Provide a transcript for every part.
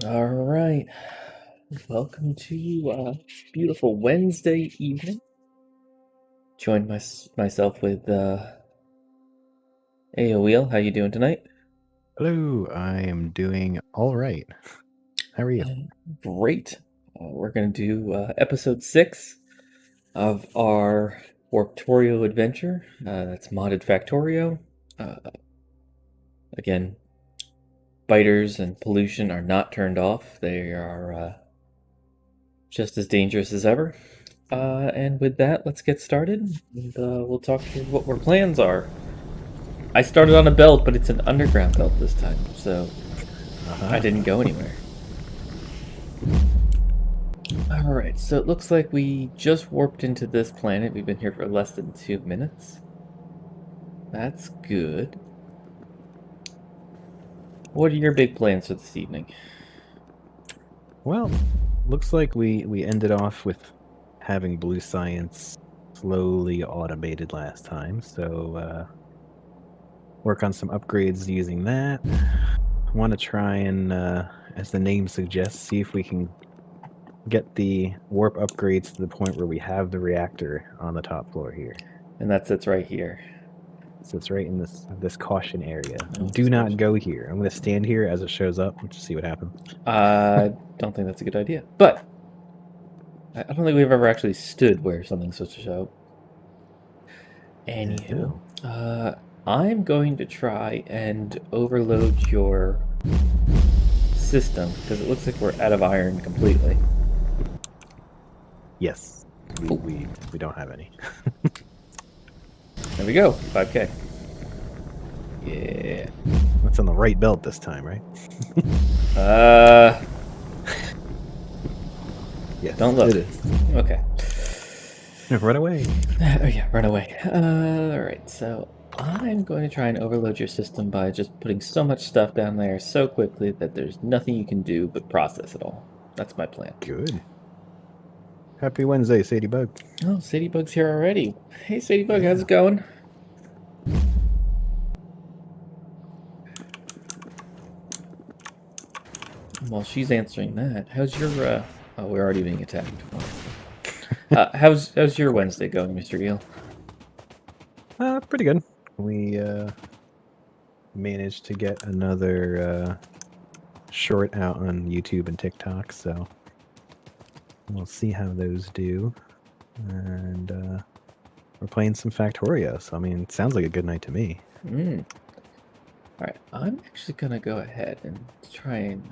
All right. Welcome to beautiful Wednesday evening. Joined myself with AoEel. How you doing tonight? Hello, I am doing all right. How are you? Great. We're going to do episode 6 of our Warptorio adventure. That's modded Factorio. Again, biters and pollution are not turned off. They are just as dangerous as ever. And with that, let's get started. And we'll talk through what our plans are. I started on a belt, but it's an underground belt this time, so I didn't go anywhere. Alright, so it looks like we just warped into this planet. We've been here for less than 2 minutes. That's good. What are your big plans for this evening? Well, looks like we ended off with having blue science slowly automated last time, so work on some upgrades using that. Want to try and, as the name suggests, see if we can get the warp upgrades to the point where we have the reactor on the top floor here. And that sits right here. So it's right in this caution area. Oh, Do not go here. I'm going to stand here as it shows up. Let's see what happens. I don't think that's a good idea. But I don't think we've ever actually stood where something's supposed to show. Anywho, I'm going to try and overload your system because it looks like we're out of iron completely. Yes, we don't have any. There we go, 5K. Yeah. That's on the right belt this time, right? Yes, don't look. It is. Okay. Run away. Oh yeah, run away. Alright, so I'm going to try and overload your system by just putting so much stuff down there so quickly that there's nothing you can do but process it all. That's my plan. Good. Happy Wednesday, Sadybug. Oh, Sadybug's here already. Hey, Sadybug, how's it going? While she's answering that, how's your, oh, we're already being attacked. How's your Wednesday going, Mr. Eel? Pretty good. We managed to get another short out on YouTube and TikTok, so we'll see how those do. And we're playing some Factorio, so I mean, it sounds like a good night to me. Alright, I'm actually going to go ahead and try and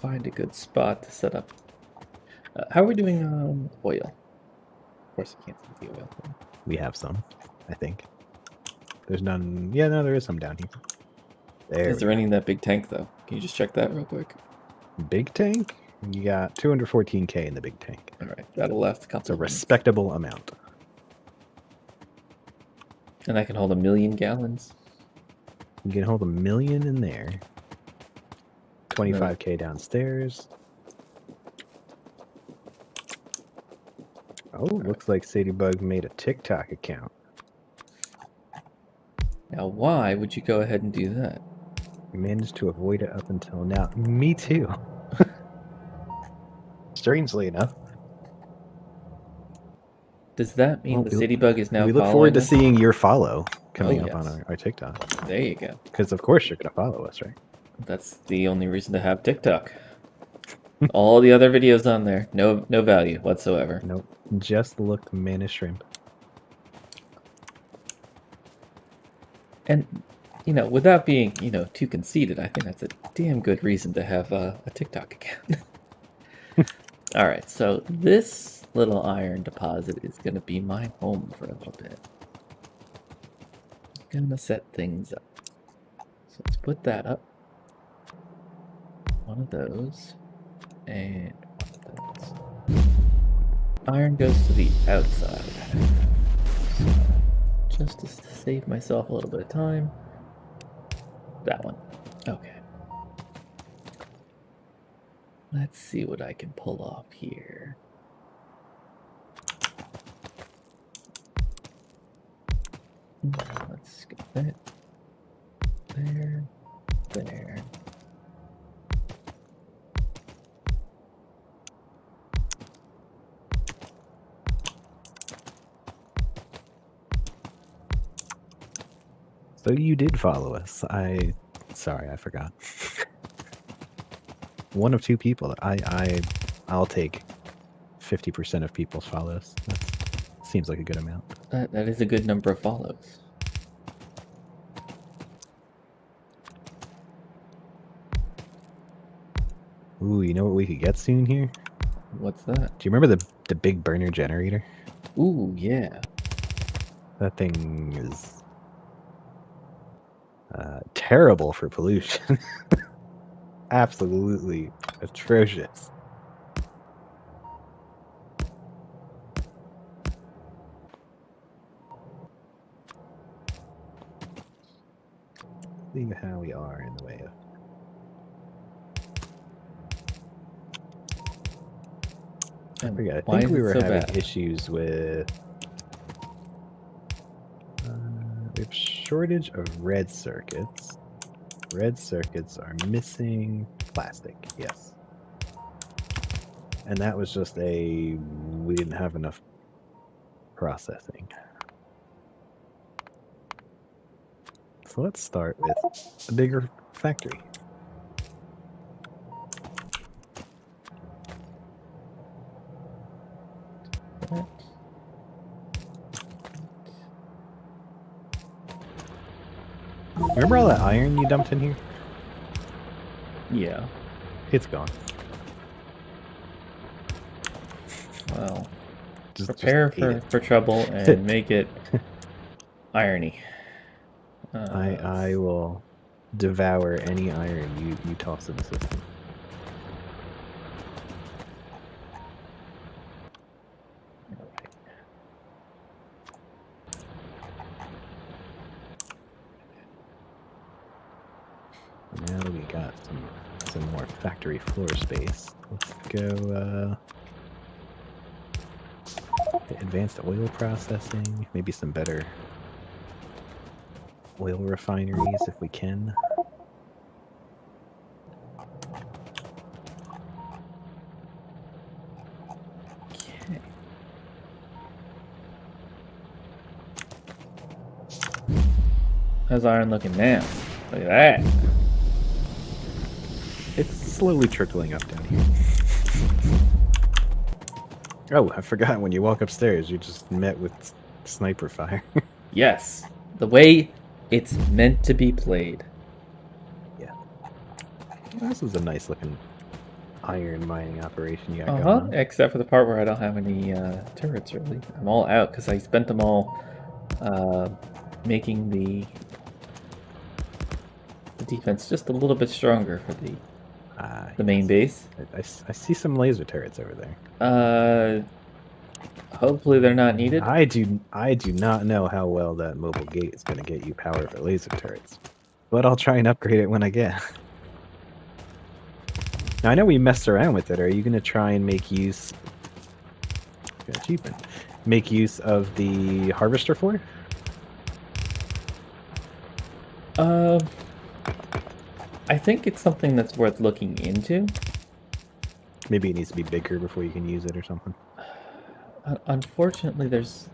find a good spot to set up. How are we doing on oil? Of course, I can't see the oil. We have some, I think. There's none. Yeah, no, there is some down here. Is there any in that big tank, though? Can you just check that real quick? Big tank? You got 214K in the big tank. Alright, that'll last a couple. It's a respectable amount. And I can hold 1,000,000 gallons. You can hold 1,000,000 in there. 25K downstairs. Oh, looks like Sadybug made a TikTok account. Now, why would you go ahead and do that? We managed to avoid it up until now. Me too. Strangely enough. Does that mean the Sadybug is now We look forward to seeing your follow coming up on our TikTok. There you go. Because of course you're going to follow us, right? That's the only reason to have TikTok. All the other videos on there, no value whatsoever. Nope. Just look man shrimp. And, you know, without being, you know, too conceited, I think that's a damn good reason to have a TikTok account. Alright, so this little iron deposit is going to be my home for a little bit. I'm going to set things up. So let's put that up. One of those. And one of those. Iron goes to the outside. So, just to save myself a little bit of time. That one. Okay. Let's see what I can pull off here. Let's get that. There. So you did follow us. Sorry, I forgot. One of two people. I'll take 50% of people's follows. That seems like a good amount. That is a good number of follows. Ooh, you know what we could get soon here? What's that? Do you remember the big burner generator? Ooh, yeah. That thing is terrible for pollution. Absolutely atrocious. See how we are in the way of. I forget. I think we were having issues with. We have shortage of red circuits. Red circuits are missing plastic. Yes. And that was just we didn't have enough processing. So let's start with a bigger factory. Remember all that iron you dumped in here? Yeah. It's gone. Well, prepare for trouble and make it irony. I will devour any iron you toss in the system. Now we got some more factory floor space. Let's go advanced oil processing, maybe some better oil refineries if we can. Okay. How's iron looking now? Look at that. It's slowly trickling up down here. Oh, I forgot, when you walk upstairs, you just met with sniper fire. Yes. The way it's meant to be played. Yeah. Well, this is a nice looking iron mining operation you got going on. Except for the part where I don't have any turrets, really. I'm all out because I spent them all making the defense just a little bit stronger for the main base. I see some laser turrets over there. Hopefully they're not needed. I do not know how well that mobile gate is going to get you power for laser turrets, but I'll try and upgrade it when I get. Now I know we messed around with it. Are you going to try and make use? Achievement. Make use of the harvester for? I think it's something that's worth looking into. Maybe it needs to be bigger before you can use it or something. Unfortunately, there's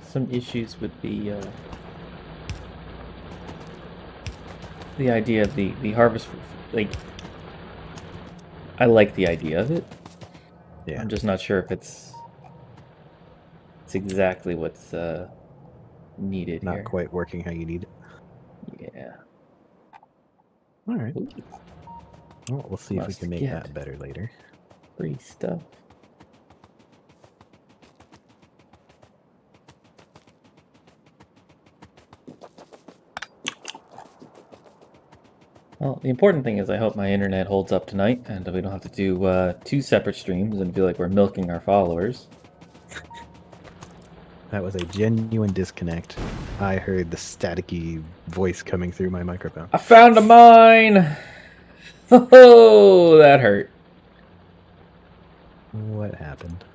some issues with the idea of the harvest. Like, I like the idea of it. Yeah. I'm just not sure if it's exactly what's needed Not here. quite working how you need it. Yeah. All right. Ooh. Well, we'll see if we can make that better later. Free stuff. Well, the important thing is I hope my internet holds up tonight and we don't have to do 2 separate streams and feel like we're milking our followers. That was a genuine disconnect. I heard the staticky voice coming through my microphone. I found a mine! Oh, that hurt. What happened?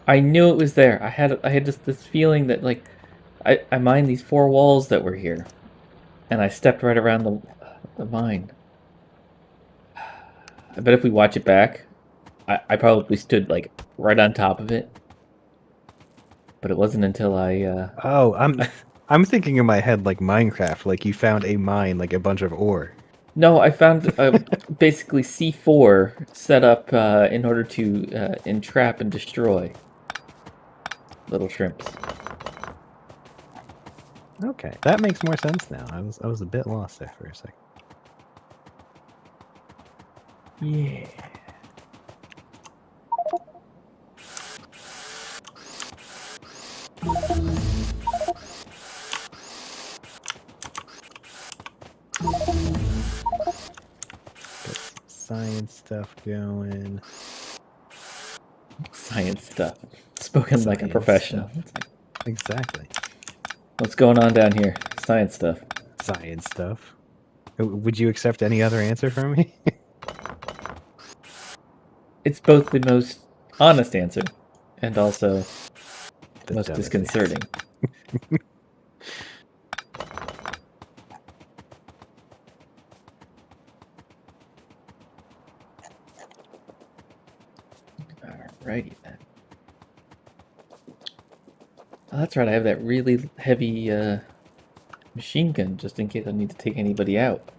I knew it was there. I had just this feeling that, like, I mined these 4 walls that were here. And I stepped right around the mine. I bet if we watch it back, I probably stood, like, right on top of it. But it wasn't until I... I'm thinking in my head like Minecraft, like you found a mine, like a bunch of ore. No, I found basically C4 set up in order to entrap and destroy little shrimps. Okay, that makes more sense now. I was a bit lost there for a second. Yeah. Get some science stuff going. Science stuff. Spoken like a Science professional. stuff. Exactly. What's going on down here? Science stuff. Science stuff. Would you accept any other answer from me? It's both the most honest answer and also The most dumbest disconcerting. Alrighty then. Oh, that's right, I have that really heavy machine gun just in case I need to take anybody out.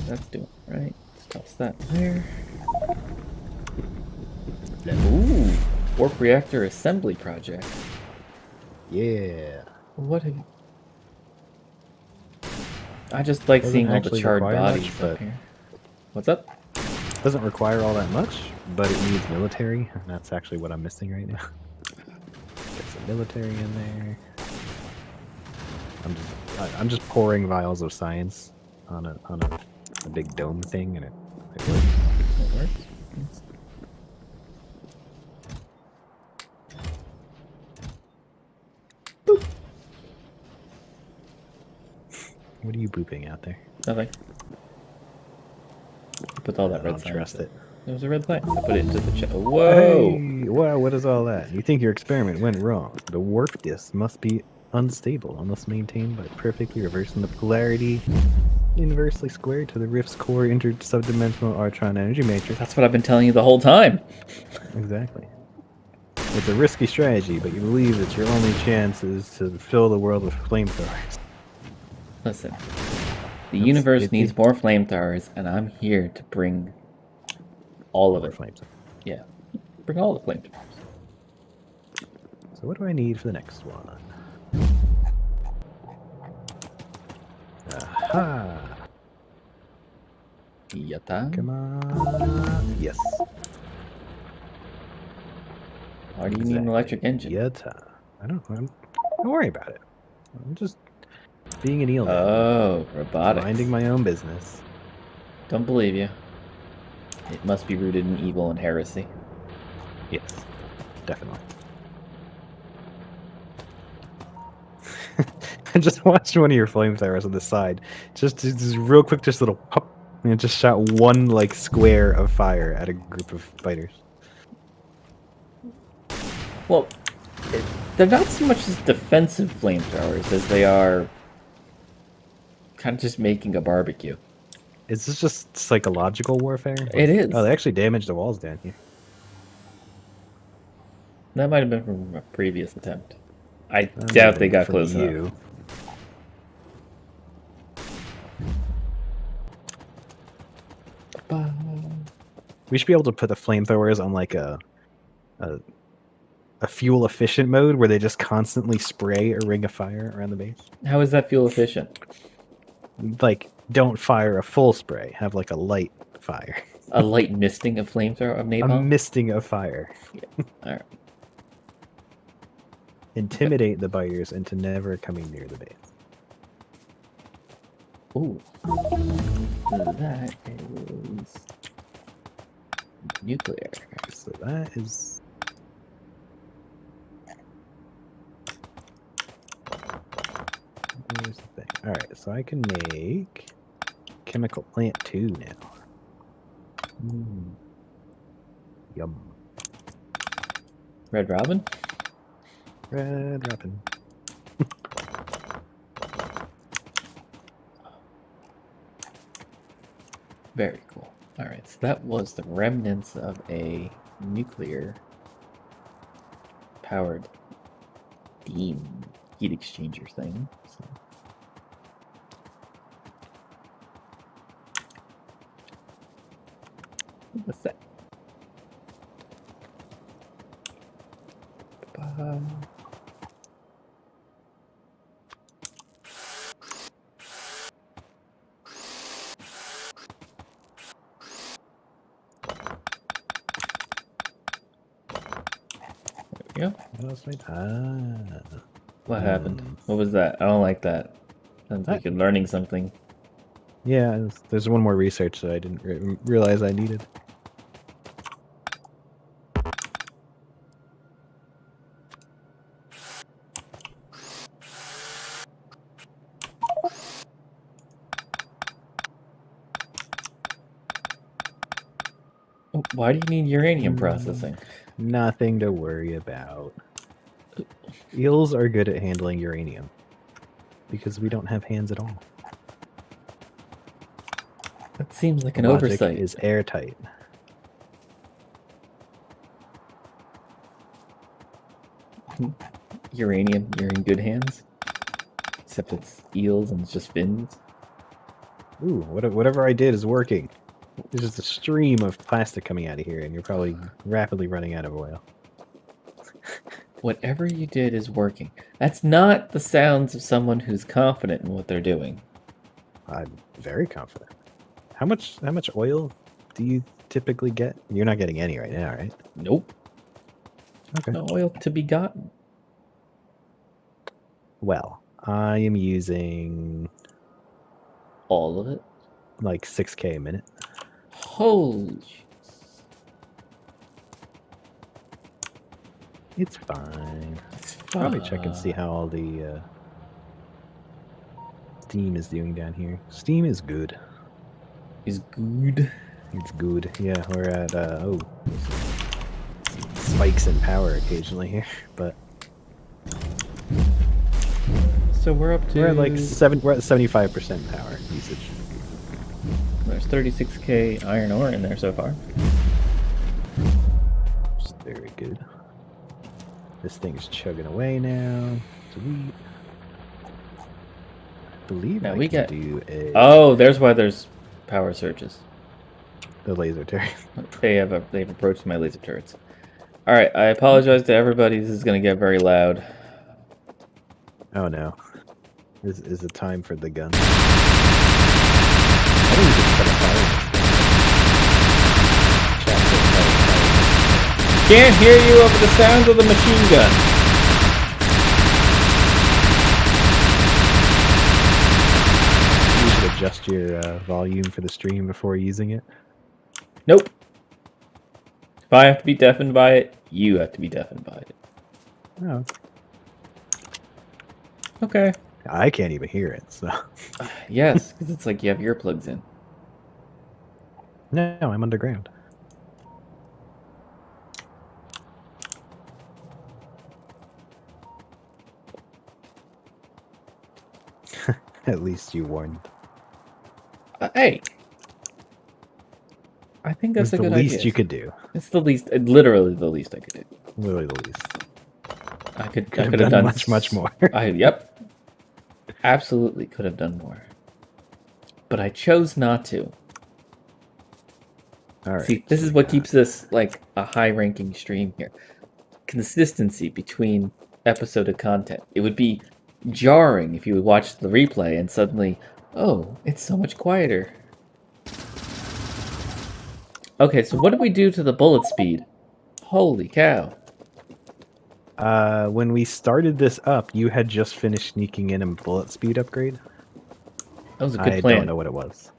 That's doing it right. Let's toss that there. Ooh, warp reactor assembly project. Yeah. What have you... I just like Doesn't seeing all the actually charred require bodies much, up but here. What's up? doesn't require all that much, but it needs military, and that's actually what I'm missing right now. Get some military in there. I'm just pouring vials of science on a big dome thing, and it works. It works. Boop. What are you booping out there? Nothing. Put all that I red don't science trust in. it. There was a red light. I put it into the chest. Whoa! Hey, wow, what is all that? You think your experiment went wrong. The warp disk must be unstable unless maintained by perfectly reversing the polarity inversely squared to the rift's core inter-subdimensional Artron energy matrix. That's what I've been telling you the whole time. Exactly. It's a risky strategy, but you believe that your only chance is to fill the world with flamethrowers. Listen, the universe needs more flamethrowers, and I'm here to bring all of it. Flamethrowers. Yeah, bring all the flamethrowers. So what do I need for the next one? Aha! Yatta. Come on. Yes. Why do you need an electric engine? Yatta. Don't worry about it. I'm just being an eel. Oh, robotics. Minding my own business. Don't believe you. It must be rooted in evil and heresy. Yes, definitely. I just watched one of your flamethrowers on the side. Just real quick, just a little pop. And it just shot one like square of fire at a group of fighters. Well, they're not so much as defensive flamethrowers as they are kind of just making a barbecue. Is this just psychological warfare? It is. Oh, they actually damaged the walls down here. That might have been from a previous attempt. I doubt they got close enough. We should be able to put the flamethrowers on like a fuel efficient mode where they just constantly spray a ring of fire around the base. How is that fuel efficient? Like, don't fire a full spray. Have like a light fire. A light misting of flamethrower of napalm? A misting of fire. Yeah. All right. Intimidate the biters into never coming near the base. Ooh. That is nuclear. So that is... Here's the thing. Alright, so I can make chemical plant 2 now. Yum. Red Robin? Red Robin. Very cool. Alright, so that was the remnants of a nuclear powered steam heat exchanger thing. So. What's that? There we go. What happened? What was that? I don't like that. Sounds like you're learning something. Yeah, there's one more research that I didn't realize I needed. Oh, why do you need uranium processing? Nothing to worry about. Eels are good at handling uranium because we don't have hands at all. That seems like an Logic oversight. is airtight. Uranium, you're in good hands. Except it's eels and it's just fins. Ooh, whatever I did is working. There's just a stream of plastic coming out of here, and you're probably rapidly running out of oil. Whatever you did is working. That's not the sounds of someone who's confident in what they're doing. I'm very confident. How much oil do you typically get? You're not getting any right now, right? Nope. Okay. No oil to be gotten. Well, I am using all of it. Like 6K a minute. Holy. It's fine. It's fine. Probably check and see how all the steam is doing down here. Steam is good. Is good. It's good. Yeah, we're at spikes in power occasionally here, but so we're up to we're at like we're at 75% power usage. There's 36k iron ore in there so far. It's very good. This thing's chugging away now. Sweet. I believe now I we can got do a. Oh, there's why there's power surges. The laser turret. They've approached my laser turrets. All right, I apologize to everybody. This is going to get very loud. Oh no. Is it time for the gun? I think we just set a fire. Can't hear you over the sounds of the machine gun. You should adjust your volume for the stream before using it. Nope. If I have to be deafened by it, you have to be deafened by it. Oh. Okay. I can't even hear it, so. Yes, because it's like you have earplugs in. No, I'm underground. At least you warned. Hey. I think that's it's a good the least idea. You could do. It's the least, literally the least I could do. Literally the least. I could have done much more. Yep. Absolutely could have done more. But I chose not to. All right. See, this is what keeps this like a high-ranking stream here. Consistency between episode of content. It would be jarring if you would watch the replay and suddenly, oh, it's so much quieter. Okay, so what did we do to the bullet speed? Holy cow. When we started this up, you had just finished sneaking in a bullet speed upgrade. That was a good plan. I don't know what it was.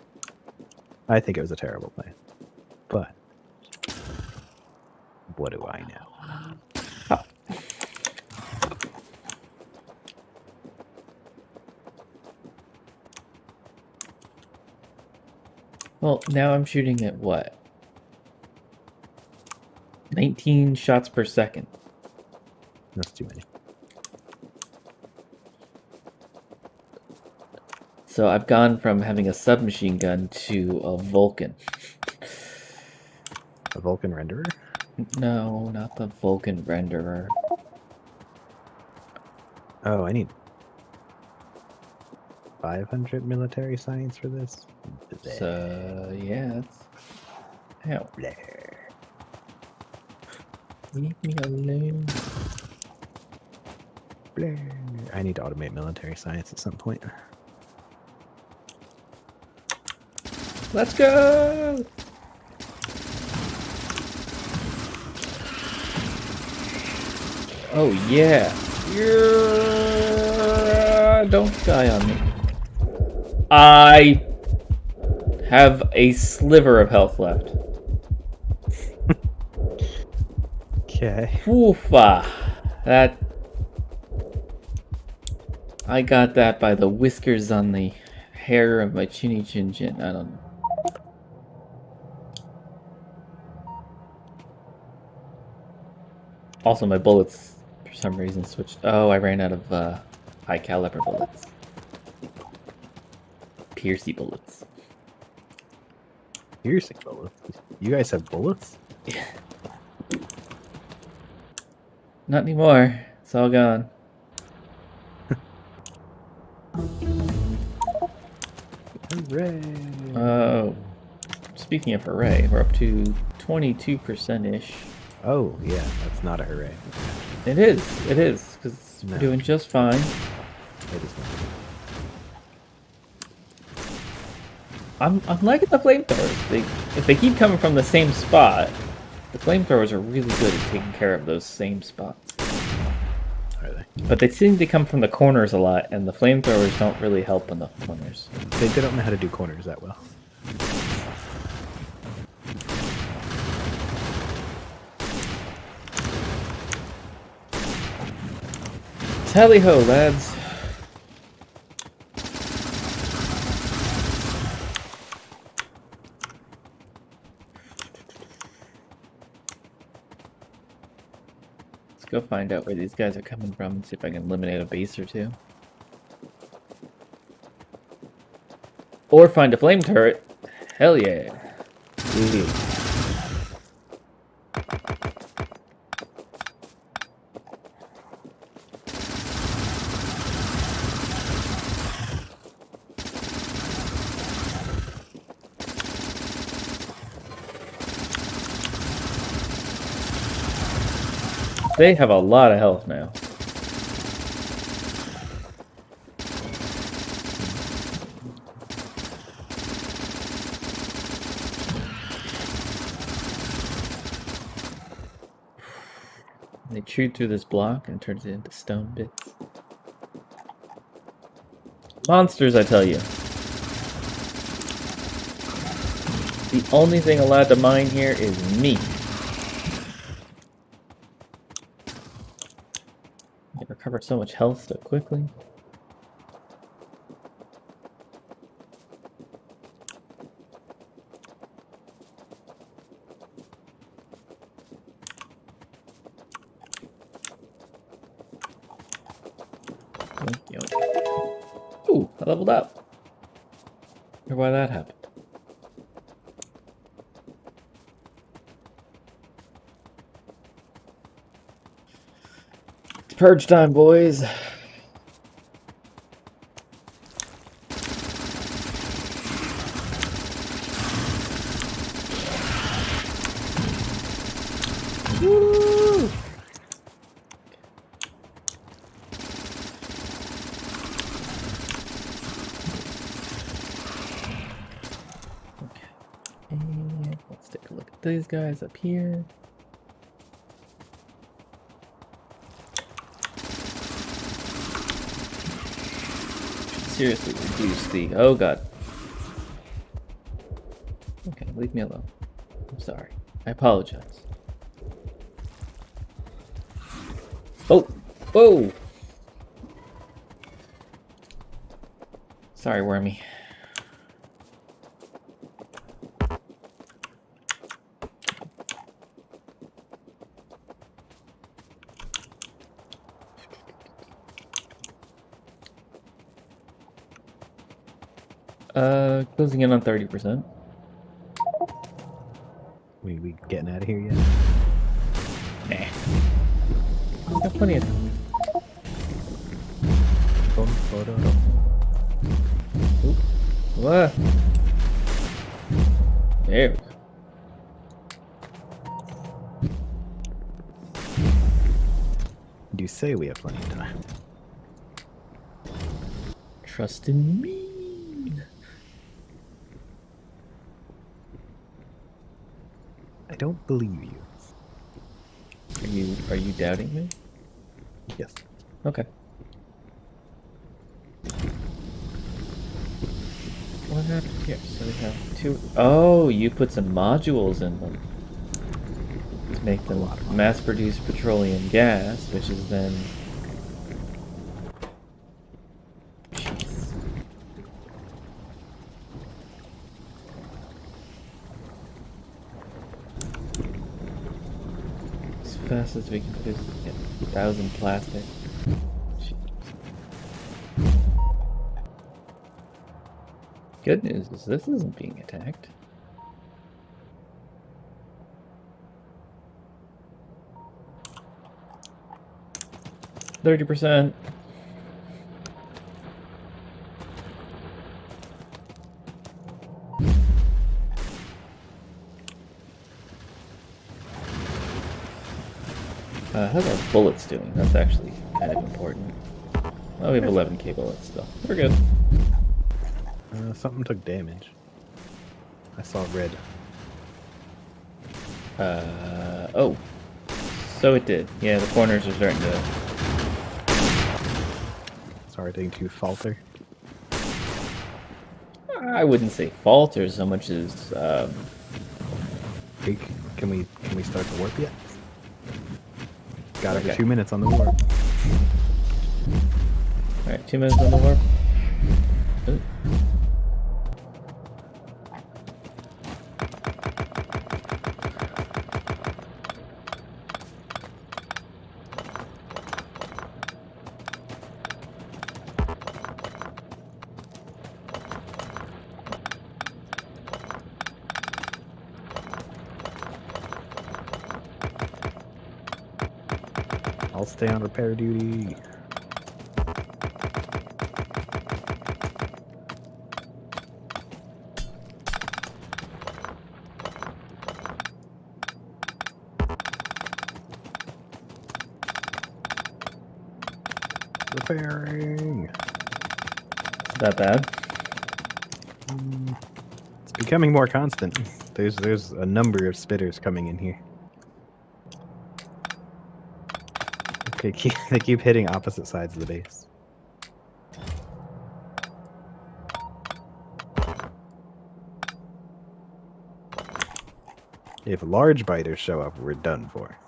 I think it was a terrible plan. But what do I know? Oh. Well, now I'm shooting at what? 19 shots per second. That's too many. So I've gone from having a submachine gun to a Vulcan. A Vulcan renderer? No, not the Vulcan renderer. Oh, I need 500 military science for this? So, yeah, that's... Hell. Leave me alone. I need to automate military science at some point. Let's go! Oh, yeah. Don't die on me. I have a sliver of health left. Okay. Woofa. That... I got that by the whiskers on the hair of my chinny chin chin. I don't know. Also, my bullets, for some reason, switched. Oh, I ran out of high caliber bullets. Piercy bullets. Piercing bullets? You guys have bullets? Yeah. Not anymore. It's all gone. Hooray! Speaking of hooray, we're up to 22%-ish. Oh, yeah, that's not a hooray. It is, because we're doing just fine. It is I'm liking the flamethrowers. If they keep coming from the same spot, the flamethrowers are really good at taking care of those same spots. not. Are they? But they seem to come from the corners a lot, and the flamethrowers don't really help in the corners. They don't know how to do corners that well. Tally ho, lads. Let's go find out where these guys are coming from and see if I can eliminate a base or two. Or find a flame turret. Hell yeah. Ooh. They have a lot of health now. They chewed through this block and turned it into stone bits. Monsters, I tell you. The only thing allowed to mine here is me. I recover so much health so quickly. Ooh, I leveled up. Wonder why that happened. It's purge time, boys. Woo! Okay. And let's take a look at these guys up here. Seriously reduce the... Oh god. Okay, leave me alone. I'm sorry. I apologize. Oh! Whoa! Sorry, Wormy. Closing in on 30%. We getting out of here yet? Nah. I've got plenty of time. Oop. What? There we go. You say we have plenty of time. Trust in me. I don't believe you. Are you doubting me? Yes. Okay. What happened here? So we have two. Oh, you put some modules in them to make them mass-produce petroleum gas, which is then. Jeez. As fast as we can produce 1,000 plastic. Good news is this isn't being attacked. %. How's our bullets doing? That's actually kind of important. Oh, we have 11k bullets still. We're good. Something took damage. I saw red. Oh. So it did. Yeah, the corners are starting to... Starting to falter. I wouldn't say falter so much as... Hey, can we start the warp yet? Got Okay. over 2 minutes on the warp. Alright, 2 minutes on the warp. Ooh. I'll stay on repair duty. Repairing. Is that bad? It's becoming more constant. There's a number of spitters coming in here. They keep hitting opposite sides of the base. If large biters show up, we're done for.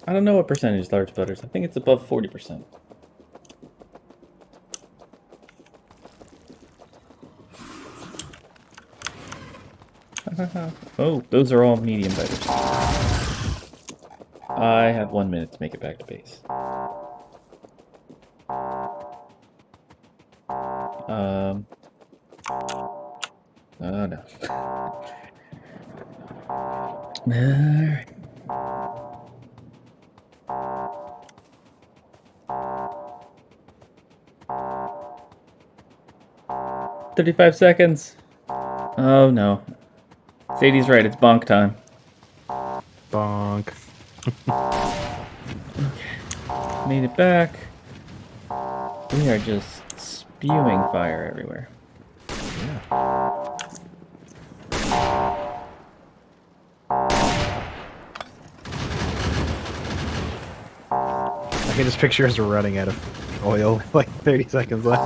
I don't know what percentage large butters. I think it's above 40%. Oh, those are all medium biters. I have 1 minute to make it back to base. Oh no. Alright. "35 seconds. Oh no. Sadie's right, it's bonk time. Bonk. Okay. Made it back. We are just spewing fire everywhere. Yeah. I can just picture us running out of oil with like 30 seconds left.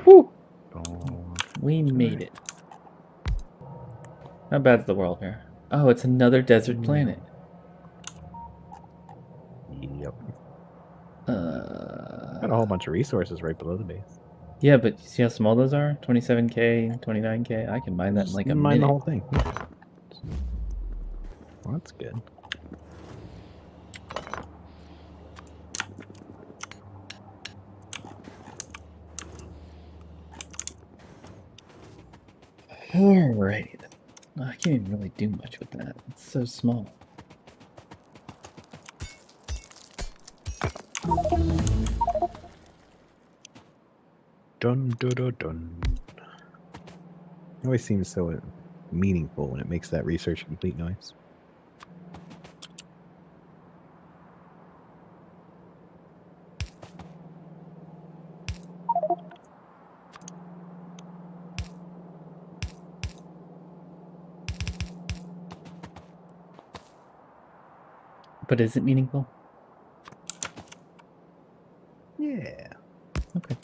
Woo! We made it. How bad's the world here? Oh, it's another desert planet. Yep. Got a whole bunch of resources right below the base. Yeah, but you see how small those are? 27k, 29k. I can mine that in like a mine minute. the whole thing. Yeah. Well, that's good. Alrighty then. I can't even really do much with that. It's so small. Dun dun dun dun. It always seems so meaningful when it makes that research complete noise. But is it meaningful? Yeah. Okay.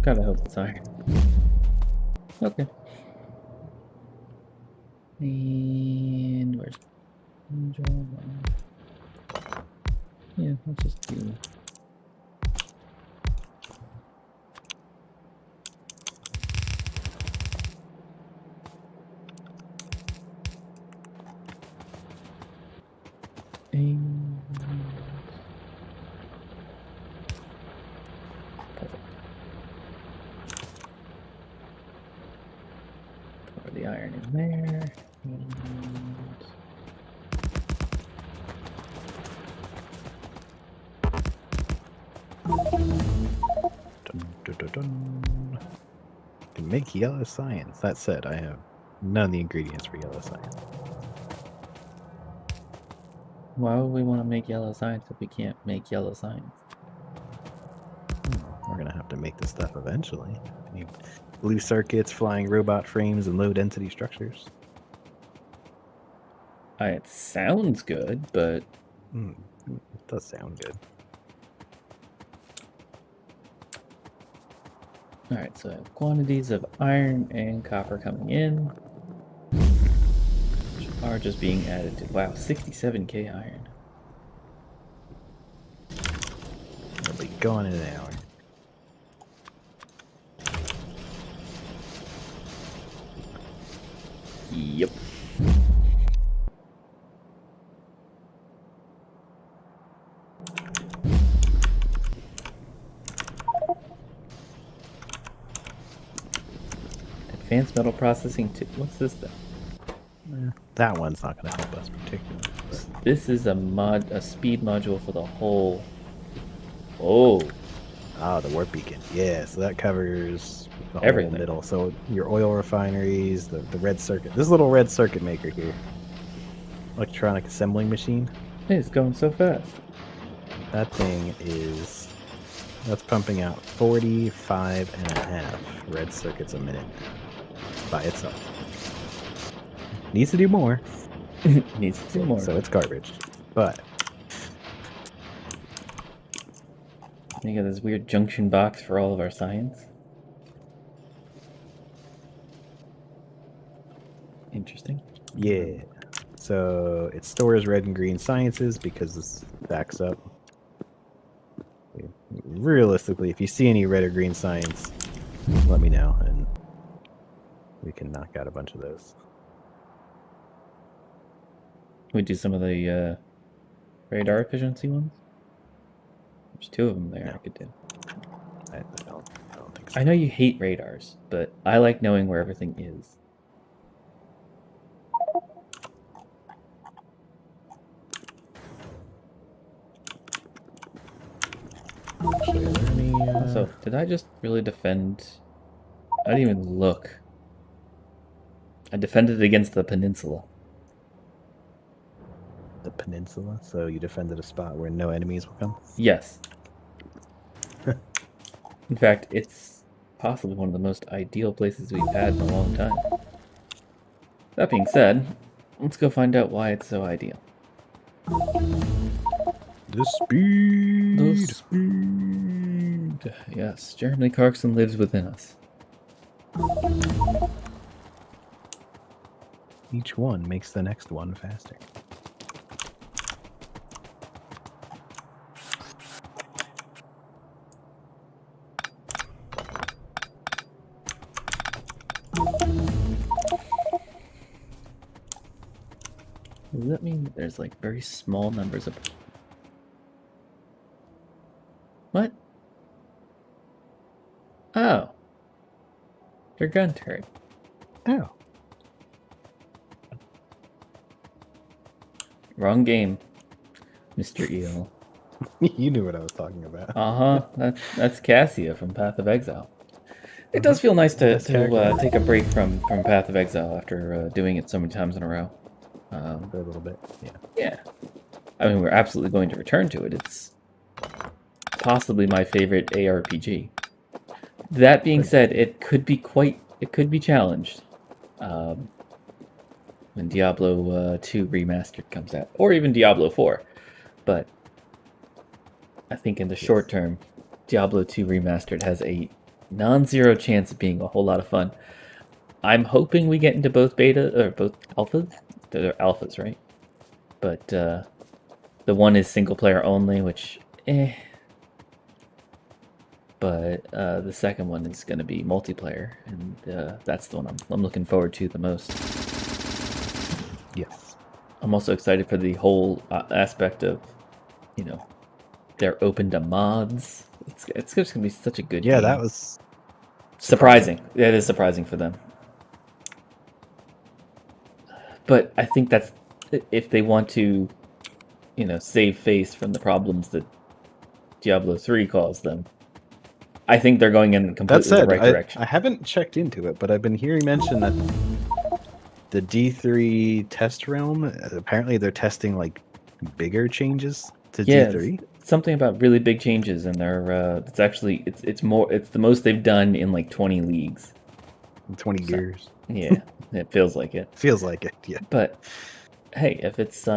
Gotta hope it's iron. Okay. And where's yeah, let's just do and perfect. Pour the iron in there. And Dun, dun, dun, dun. Can make yellow science. That said, I have none of the ingredients for yellow science. why would we want to make yellow science if we can't make yellow science? We're gonna have to make this stuff eventually. I need blue circuits, flying robot frames, and low density structures. It sounds good, but It does sound good. alright, so I have quantities of iron and copper coming in, which are just being added to. Wow, 67k iron. It'll be gone in an hour. Yep. Advanced metal processing too. What's this though? That one's not going to help us particularly. This is a speed module for the whole. Oh, Ah, the warp beacon. Yeah, so that covers the Everything. whole middle. So your oil refineries, the red circuit. This little red circuit maker here. Electronic assembling machine. it's going so fast. That thing that's pumping out 45 and a half red circuits a minute by itself. Needs to do more. Needs to do more. So it's garbage. But You got this weird junction box for all of our science. Interesting. yeah. So it stores red and green sciences because this backs up. Realistically, if you see any red or green science, let me know and we can knock out a bunch of those. We do some of the radar efficiency ones. There's two of them there I could do. I don't think so. I know you hate radars, but I like knowing where everything is. Actually, are there any, Also, did I just really defend? I didn't even look. I defended against the peninsula. the peninsula, so you defended a spot where no enemies will come? Yes. In fact, it's possibly one of the most ideal places we've had in a long time. That being said, let's go find out why it's so ideal. The speed! The speed! Yes, Jeremy Clarkson lives within us. Each one makes the next one faster. Does that mean that there's like very small numbers of... What? Oh. They're gun turret. Oh. Wrong game, Mr. Eel. You knew what I was talking about. That's Cassia from Path of Exile. It does feel nice to take a break from Path of Exile after doing it so many times in a row. For a little bit, yeah. Yeah. I mean, we're absolutely going to return to it. It's possibly my favorite ARPG. That being said, it could be challenged when Diablo 2 Remastered comes out, or even Diablo 4. But I think in the short term, Diablo 2 Remastered has a non-zero chance of being a whole lot of fun. I'm hoping we get into both beta or both alphas. They're alphas, right? But the one is single player only, which But the second one is going to be multiplayer, and that's the one I'm looking forward to the most. Yes. I'm also excited for the whole aspect of, they're open to mods. It's just going to be such a good game. Yeah, that was surprising. It is surprising for them. But I think that's if they want to, save face from the problems that Diablo 3 caused them. I think they're going in completely the right direction. I haven't checked into it, but I've been hearing mention that the D3 test realm, apparently they're testing like bigger changes to D3. Something about really big changes, and they're it's the most they've done in like 20 leagues. 20 years. Yeah, it feels like it. Feels like it, yeah. But hey, if it's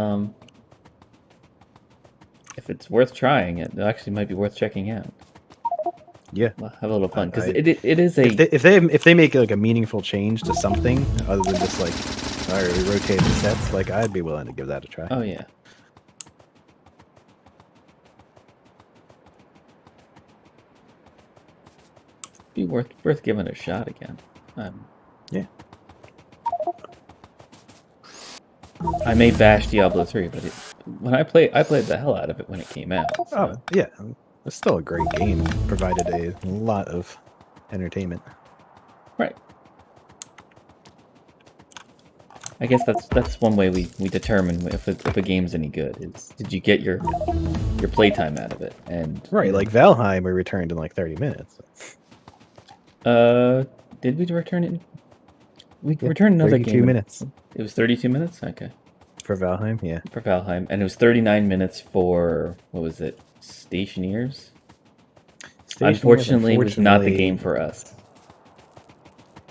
worth trying, it actually might be worth checking out. Yeah, we'll have a little fun because it is a. If they make like a meaningful change to something other than just like, all right, we rotate the sets, like I'd be willing to give that a try. Oh yeah. Be worth giving it a shot again. Yeah. I may bash Diablo 3, but when I played the hell out of it when it came out. So. Oh yeah, it's still a great game, provided a lot of entertainment. Right. I guess that's one way we determine if a game's any good is did you get your playtime out of it, and right, like Valheim we returned in like 30 minutes. Did we return it? We returned another 32 game. minutes. It was 32 minutes? Okay. For Valheim, yeah. For Valheim. And it was 39 minutes for, what was it, Stationeers? Unfortunately, it was not the game for us.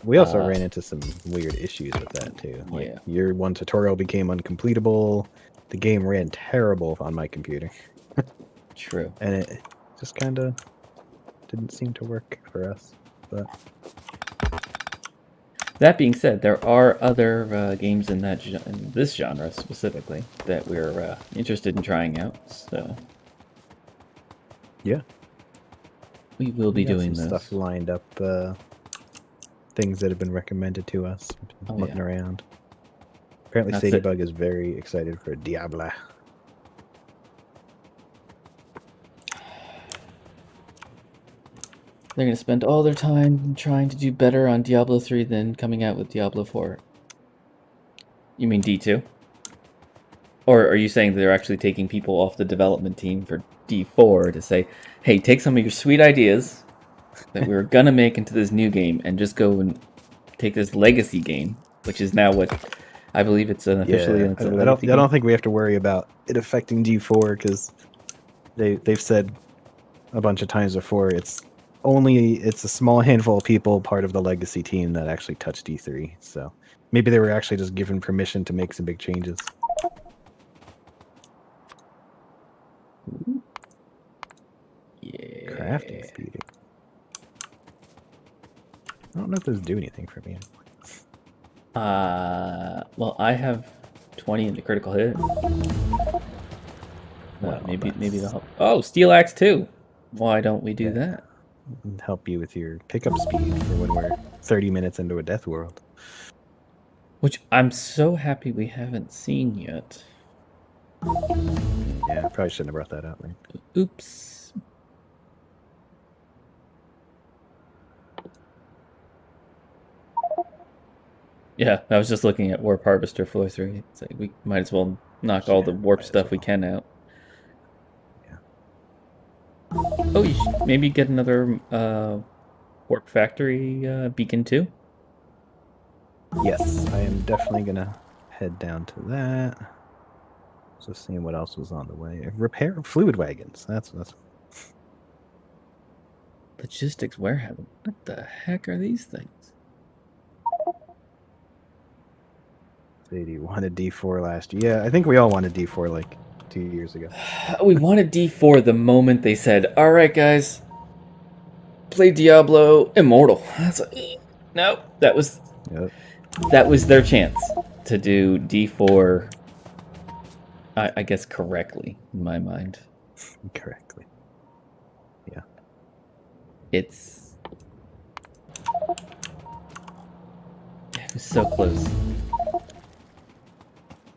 We also ran into some weird issues with that, too. Like, Year 1 tutorial became uncompletable. The game ran terrible on my computer. True. And it just kind of didn't seem to work for us. But that being said, there are other games in this genre specifically that we're interested in trying out. So yeah, we will be doing some stuff lined up. Things that have been recommended to us. Looking around. Apparently, Sadybug is very excited for Diablo. They're going to spend all their time trying to do better on Diablo 3 than coming out with Diablo 4. You mean D2? Or are you saying they're actually taking people off the development team for D4 to say, hey, take some of your sweet ideas that we were going to make into this new game and just go and take this legacy game, which is now what I believe it's officially. Yeah, I don't think we have to worry about it affecting D4 because they've said a bunch of times before it's a small handful of people part of the legacy team that actually touch D3. So maybe they were actually just given permission to make some big changes. Yeah. Crafting speed. don't know if those do anything for me. Well, I have 20 in the critical hit. Well, maybe they'll help. Oh, Steel Axe 2. Why don't we do that? Help you with your pickup speed for when we're 30 minutes into a death world. Which I'm so happy we haven't seen yet. Yeah, I probably shouldn't have brought that up, man. Oops. Yeah, I was just looking at Warp Harvester floor 3. It's like we might as well knock all the warp stuff we can out. Yeah. Oh, you should maybe get another Warp Factory beacon too? Yes, I am definitely going to head down to that. Just seeing what else was on the way. Repair fluid wagons. That's Logistics warehouse. What the heck are these things? You wanted D4 last year. Yeah, I think we all wanted D4 like 2 years ago. We wanted D4 the moment they said, "All right, guys, play Diablo Immortal." That's like, no, that was their chance to do D4. I guess correctly in my mind. Correctly. Yeah. It was so close.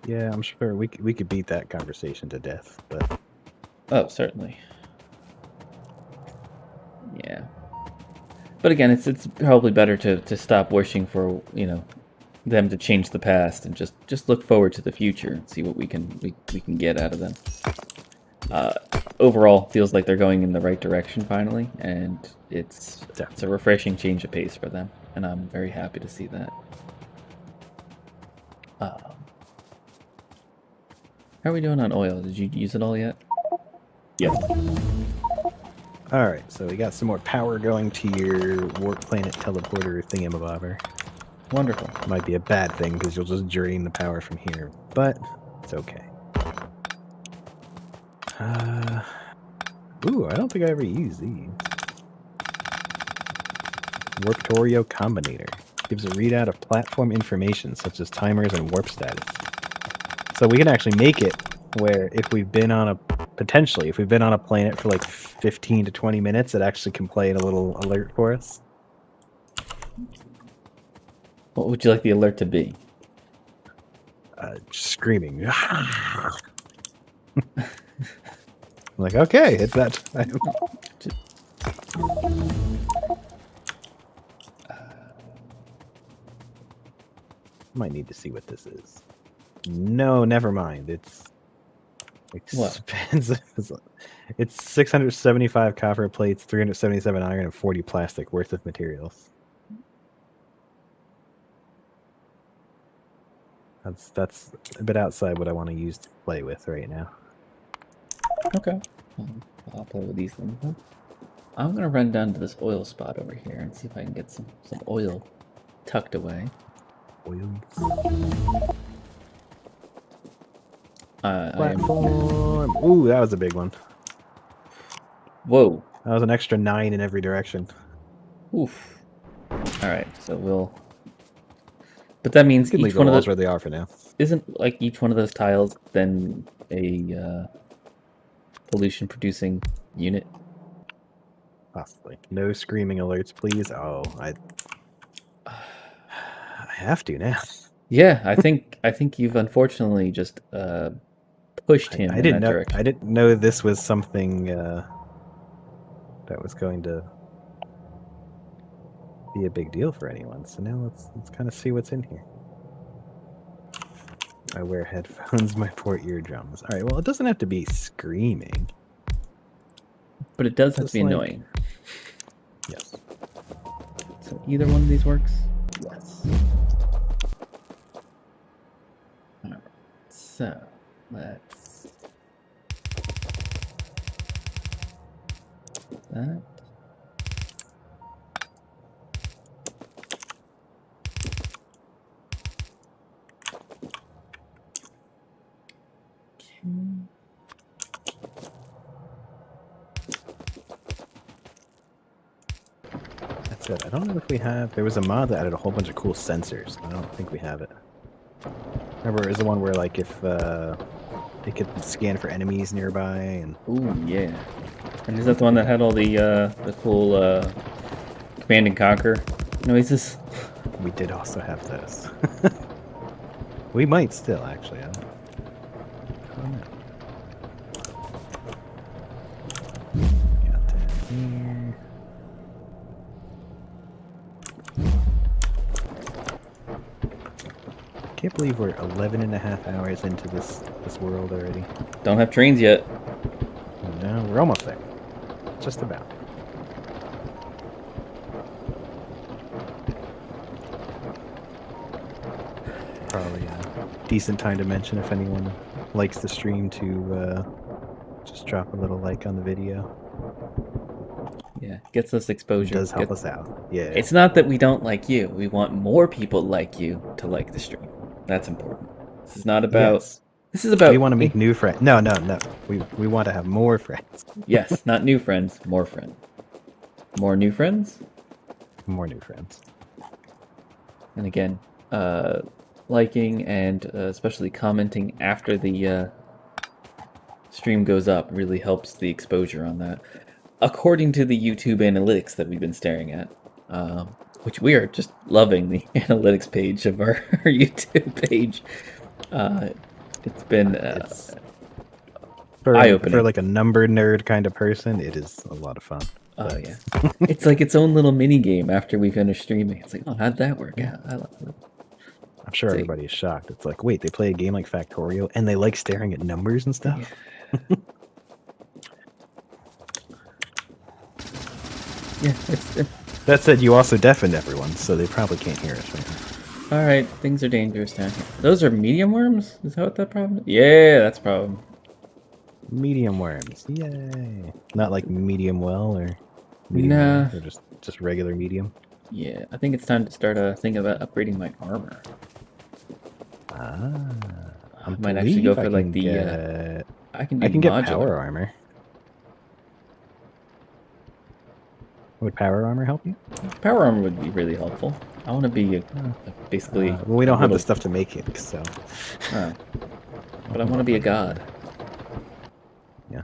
Yeah, I'm sure we could beat that conversation to death, but oh, certainly. Yeah. But again, it's probably better to stop wishing for, them to change the past and just look forward to the future and see what we can get out of them. Overall, feels like they're going in the right direction finally, and it's a refreshing change of pace for them, and I'm very happy to see that. How are we doing on oil? Did you use it all yet? yes. All right, so we got some more power going to your Warp Planet teleporter thingamabobber. Wonderful. Might be a bad thing because you'll just drain the power from here, but it's okay. Ooh, I don't think I ever used these. Warptorio Combinator. Gives a readout of platform information such as timers and warp status. So we can actually make it where if we've been on a planet for like 15 to 20 minutes, it actually can play a little alert for us. What would you like the alert to be? Screaming. I'm like, okay, it's that time. Might need to see what this is. No, never mind. It's expensive. What? It's 675 copper plates, 377 iron, and 40 plastic worth of materials. That's a bit outside what I want to use to play with right now. Okay. I'll play with these things. I'm gonna run down to this oil spot over here and see if I can get some oil tucked away. Platform. Ooh, that was a big one. Whoa. That was an extra 9 in every direction. Oof. Alright, so we'll... But that means each one of those where they are for now. Isn't like each one of those tiles then a pollution producing unit? Possibly. No screaming alerts, please. Oh, I have to now. Yeah, I think you've unfortunately just pushed him in that direction. I didn't know this was something that was going to be a big deal for anyone. So now let's kind of see what's in here. I wear headphones, my poor eardrums. All right, well, it doesn't have to be screaming. But it does have to be annoying. Yes. So either one of these works? Yes. Alright, so let's... that. said, I don't know if we have. There was a mod that added a whole bunch of cool sensors. I don't think we have it. Remember, it was the one where, like, if it could scan for enemies nearby, and Ooh, yeah. And is that the one that had all the cool Command and Conquer noises? we did also have those. We might still, actually. I don't know. Got that here. Can't believe we're 11 and a half hours into this world already. Don't have trains yet. No, we're almost there. Just about. Probably a decent time to mention if anyone likes the stream to just drop a little like on the video. Yeah, gets us exposure. It does help us out. Yeah. It's not that we don't like you. We want more people like you to like the stream. That's important. This is not about... Yes. This is about... We want to make new friends. No. We want to have more friends. Yes, not new friends, more friends. More new friends? More new friends. And again, liking and especially commenting after the stream goes up really helps the exposure on that. According to the YouTube analytics that we've been staring at, which we are just loving the analytics page of our YouTube page. It's been eye-opening. For like a number nerd kind of person, it is a lot of fun. Oh yeah, it's like its own little mini game after we finish streaming. It's like, oh, how'd that work out? I love it. I'm sure everybody is shocked. It's like, wait, they play a game like Factorio and they like staring at numbers and stuff? Yeah, That said, you also deafened everyone, so they probably can't hear us right now. Alright, things are dangerous down here. Those are medium worms? Is that what that problem is? Yeah, that's a problem. Medium worms, yay! Not like medium well or nah, or just regular medium. Yeah, I think it's time to start thinking about upgrading my armor. I might actually go for like the. I can get power armor. Would power armor help you? Power armor would be really helpful. I want to be basically. Well, we don't have the stuff to make it, so. Oh. But I want to be a god. Yeah.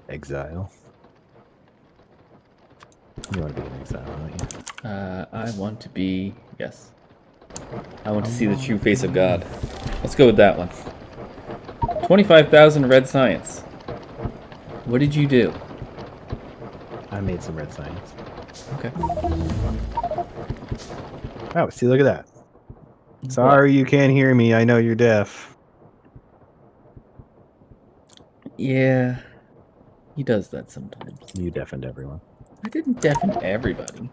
Exile. You want to be an exile, don't you? I want to be... Yes. I want to see the true face of God. Let's go with that one. 25,000 red science. What did you do? I made some red science. Okay. Oh, see, look at that. Sorry you can't hear me. I know you're deaf. Yeah. He does that sometimes. You deafened everyone. I didn't deafen everybody.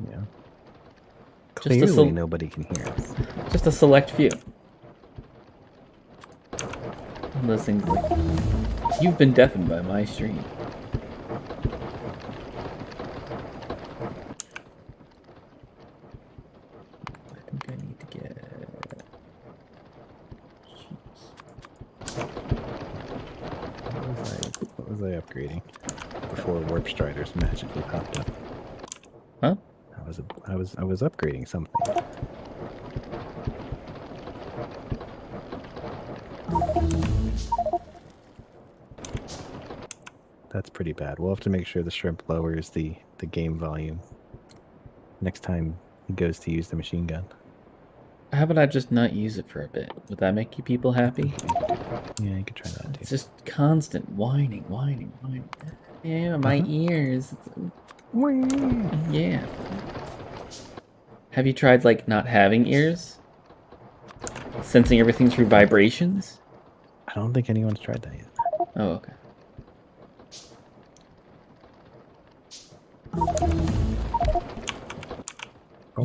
Yeah. Clearly nobody can hear us. Just a select few. One of those things like, you've been deafened by my stream. I think I need to get... What was I upgrading before Warp Striders magically popped up? Huh? I was upgrading something. That's pretty bad. We'll have to make sure the shrimp lowers the game volume next time he goes to use the machine gun. How about I just not use it for a bit? Would that make you people happy? Yeah, you could try that too. It's just constant whining. Yeah, my ears. Yeah. Have you tried, like, not having ears? Sensing everything through vibrations? I don't think anyone's tried that yet. Oh, okay.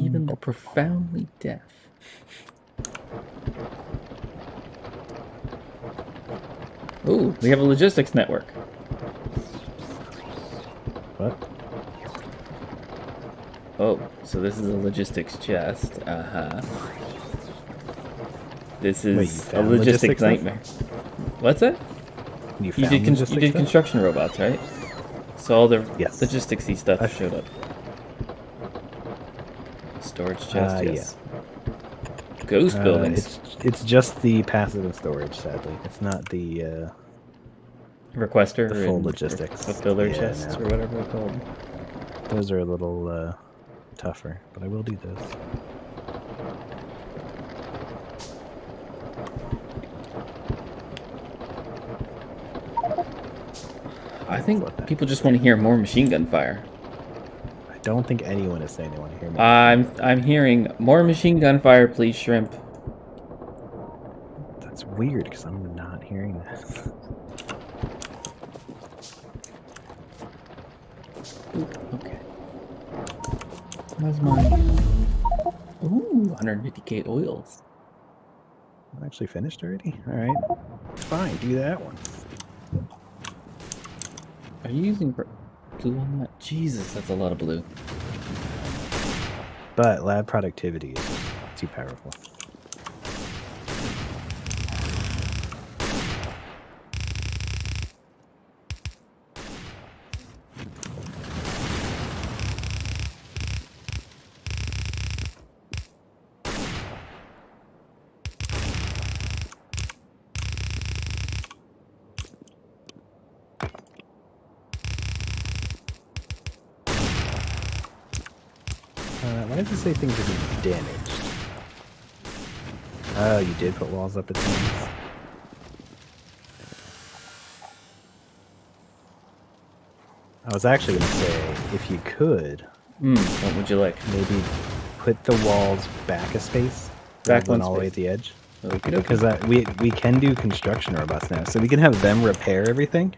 Even the profoundly deaf. Ooh, we have a logistics network. What? Oh, so this is a logistics chest. Uh-huh. This is a logistics nightmare. What's that? You did construction robots, right? So all the Yes. logisticsy stuff showed up. Storage chest, yes. Ghost buildings. It's just the passive and storage, sadly. It's not the Requester the full and logistics. fulfiller Yeah, chests, no. or whatever they're called. Those are a little tougher, but I will do those. I think people just want to hear more machine gun fire. I don't think anyone is saying they want to hear more. I'm hearing more machine gun fire, please, Shrimp. That's weird because I'm not hearing that. Okay. How's mine? Ooh, 150k oils. I'm actually finished already? Alright. Fine, do that one. Are you using blue on that? Jesus, that's a lot of blue. But lab productivity is too powerful. Why does it say things are being damaged? Oh, you did put walls up at times. I was actually going to say, if you could... what would you like? Maybe put the walls back a space. Back one all the way space. at the edge. Because we can do construction robots now, so we can have them repair everything.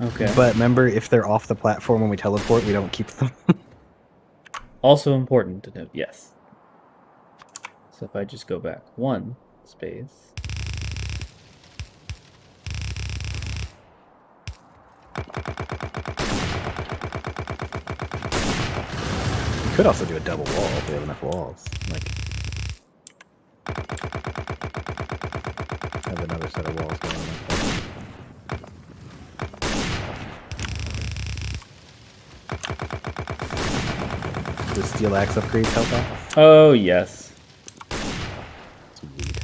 Okay. But remember, if they're off the platform when we teleport, we don't keep them. Also important to note, yes. So if I just go back one space. We could also do a double wall if we have enough walls. Like, have another set of walls going on like that. Does steel axe upgrades help out? Oh, yes. Sweet.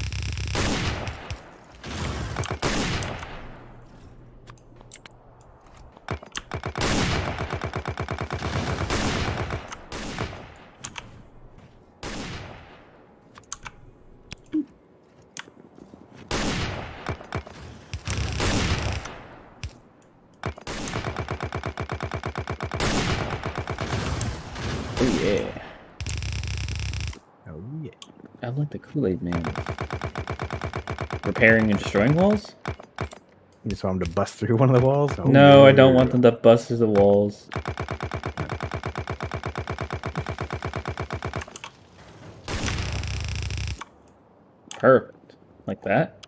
Oh, yeah. Oh, yeah. I like the Kool-Aid man. Repairing and destroying walls? You just want them to bust through one of the walls? Oh, No, yeah. I don't want them to bust through the walls. Perfect. Like that.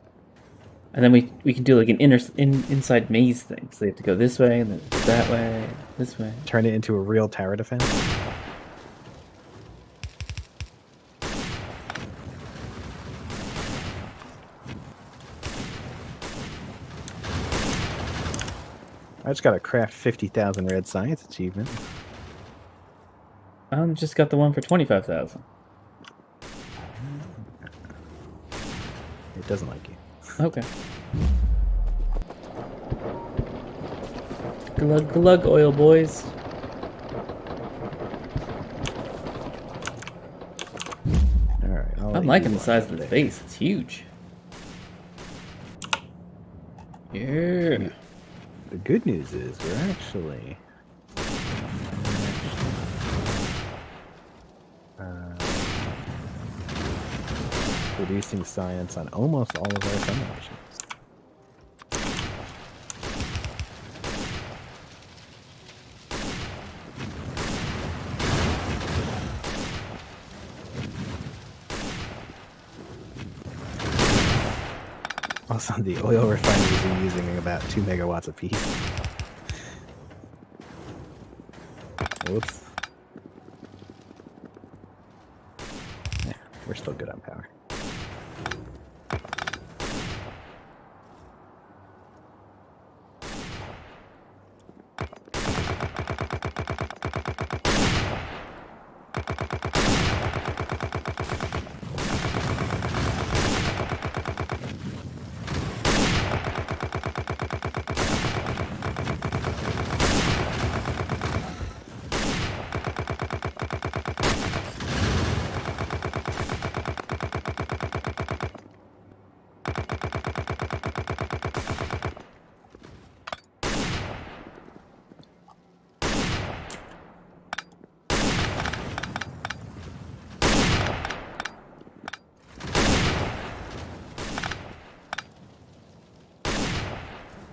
And then we can do like an inside maze thing. So they have to go this way and then that way, this way. Turn it into a real tower defense. I just got a craft 50,000 red science achievement. Just got the one for 25,000. It doesn't like you. Okay. Glug glug, oil boys. Alright. I'm liking the size of the base. It's huge. Yeah. The good news is we're actually producing science on almost all of our simulations. Also, the oil refineries are using about 2 megawatts apiece. Whoops. Yeah, we're still good on power.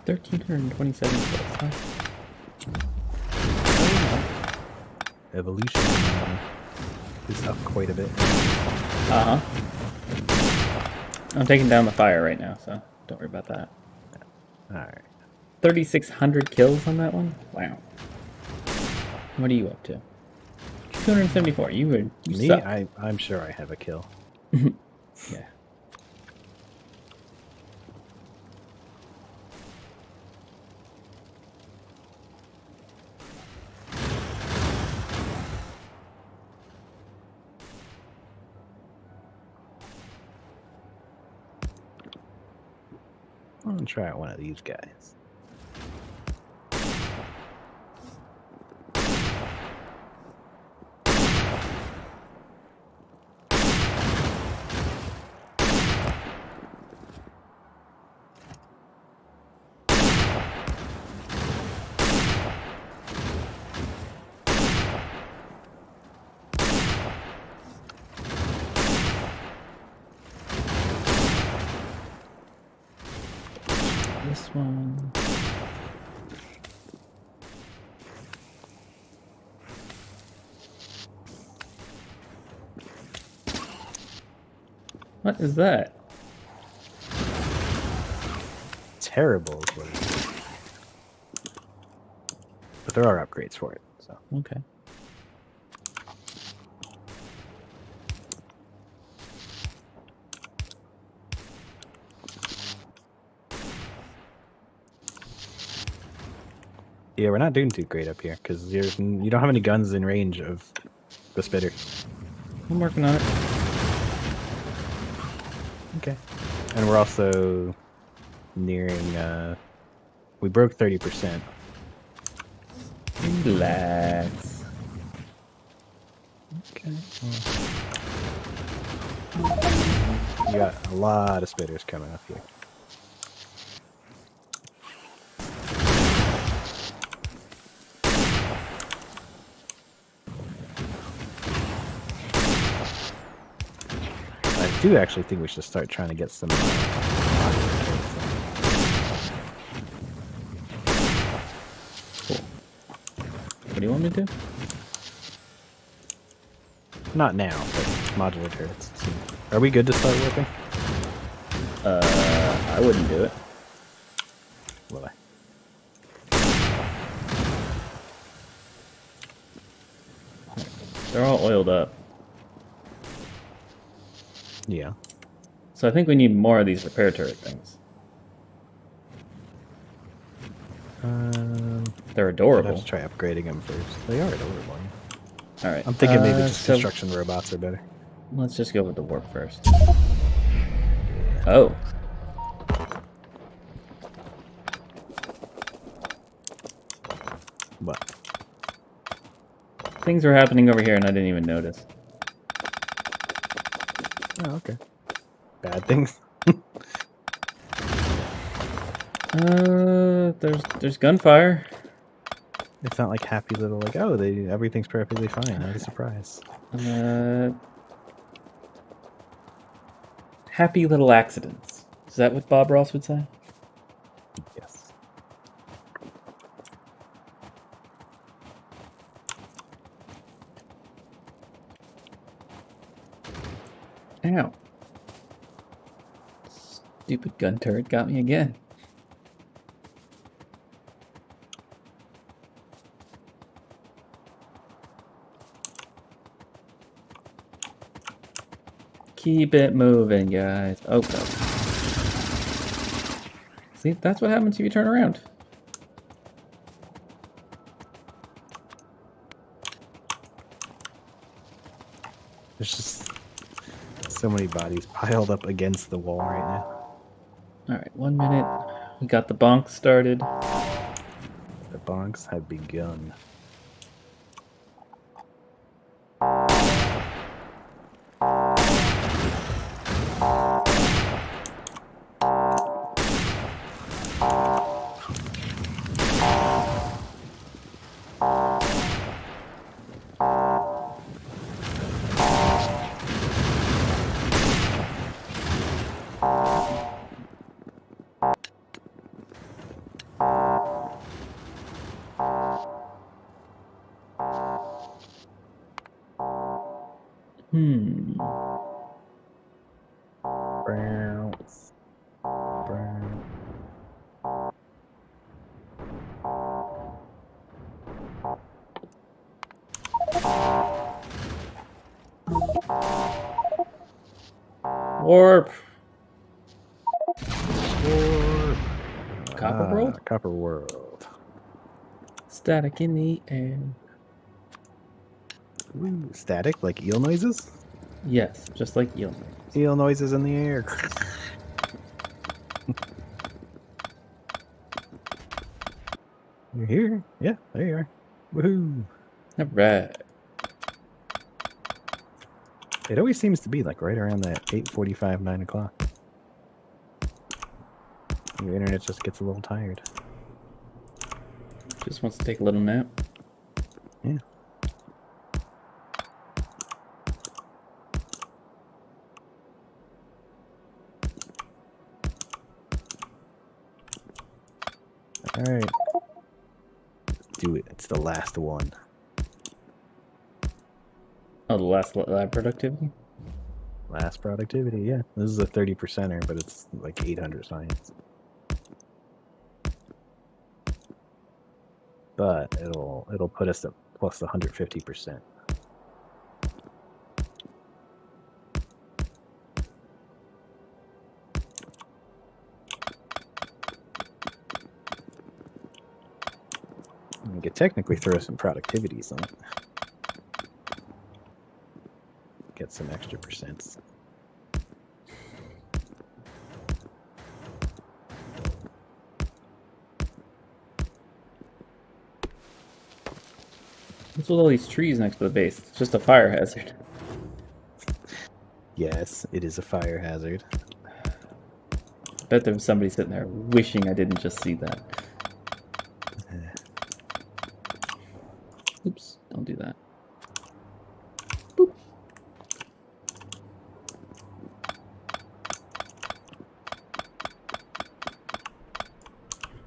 1,327 kills, huh? Evolution is up quite a bit. Uh-huh. I'm taking down the fire right now, so don't worry about that. Alright. 3,600 kills on that one? Wow. What are you up to? 274. You Me? suck. I'm sure I have a kill. Yeah. I'm gonna try out one of these guys. This one. What is that? Terrible is what it is. But there are upgrades for it, so. Okay. Yeah, we're not doing too great up here because you don't have any guns in range of the spitter. I'm working on it. Okay. And we're also nearing, we broke 30%. Relax. Okay. You got a lot of spitters coming up here. I do actually think we should start trying to get some. Cool. What do you want me to do? Not now, but modular turrets. So, are we good to start warping? I wouldn't do it. Will I? They're all oiled up. Yeah. So I think we need more of these repair turret things. They're I'd adorable. have to try upgrading them first. They are adorable. All right. I'm thinking maybe just so construction robots are better. let's just go with the warp first. Oh. What? Things were happening over here and I didn't even notice. Oh, okay. Bad things. There's gunfire. It's not like happy little like, oh, everything's perfectly fine. Not a surprise. Happy little accidents. Is that what Bob Ross would say? Yes. Ow. Stupid gun turret got me again. Keep it moving, guys. Oh, go. See, that's what happens if you turn around. There's just so many bodies piled up against the wall right now. Alright, 1 minute. We got the bonk started. The bonks have begun. Bounce. Bounce. Warp. Warp. Copper World? Copper World. Static in the air. Ooh, static, like eel noises? Yes, just like eel. Eel noises in the air. You're here? Yeah, there you are. Woohoo! Alright. It always seems to be like right around that 8:45, 9 o'clock. Your internet just gets a little tired. Just wants to take a little nap. Yeah. All right. Do it. It's the last one. Oh, the last lab productivity? Last productivity, yeah. This is a 30%er, but it's like 800 science. But it'll put us at plus 150%. You could technically throw some productivities on it. Get some extra percents. What's with all these trees next to the base? It's just a fire hazard. Yes, it is a fire hazard. I bet there was somebody sitting there wishing I didn't just see that. Oops, don't do that. Boop.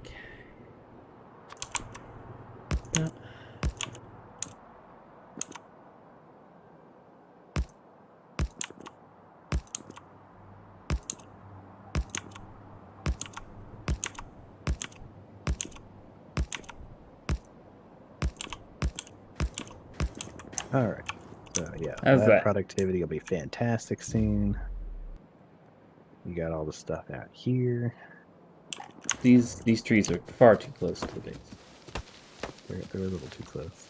Okay. Yeah. All right. So yeah, How's lab that? productivity will be fantastic soon. You got all the stuff out here. These trees are far too close to the base. They're a little too close.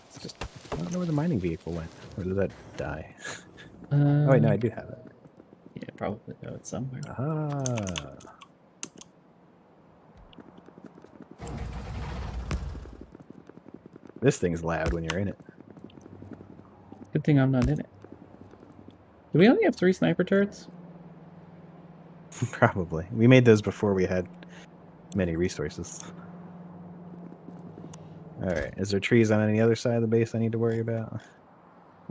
It's just. I don't know where the mining vehicle went. Or did that die? Oh Oh wait, no, I do have it. Yeah, probably know it somewhere. Aha! This thing's loud when you're in it. Good thing I'm not in it. Do we only have 3 sniper turrets? Probably. We made those before we had many resources. Alright, is there trees on any other side of the base I need to worry about?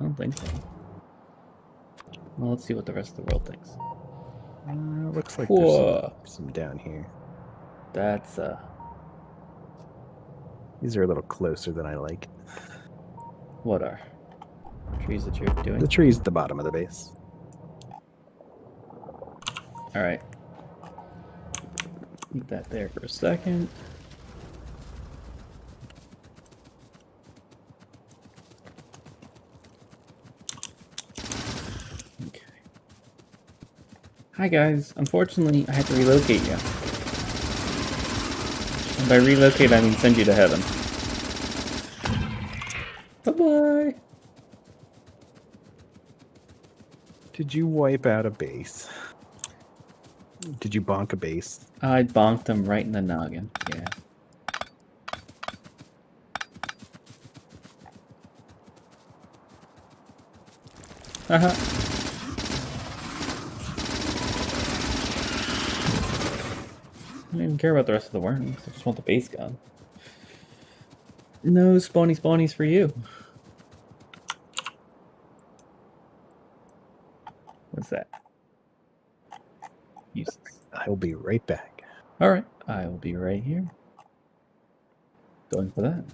I don't think so. Well, let's see what the rest of the world thinks. Looks like Whoa. there's some down here. That's These are a little closer than I like. what are trees that you're doing? The trees at the bottom of the base. Alright. Keep that there for a second. Okay. Hi guys, unfortunately I had to relocate you. And by relocate I mean send you to heaven. Bye-bye! Did you wipe out a base? Did you bonk a base? I bonked him right in the noggin, yeah. Uh-huh. I don't even care about the rest of the worms. I just want the base gone. No spawnies for you. What's that? Useless. I'll be right back. All right, I will be right here. Going for that.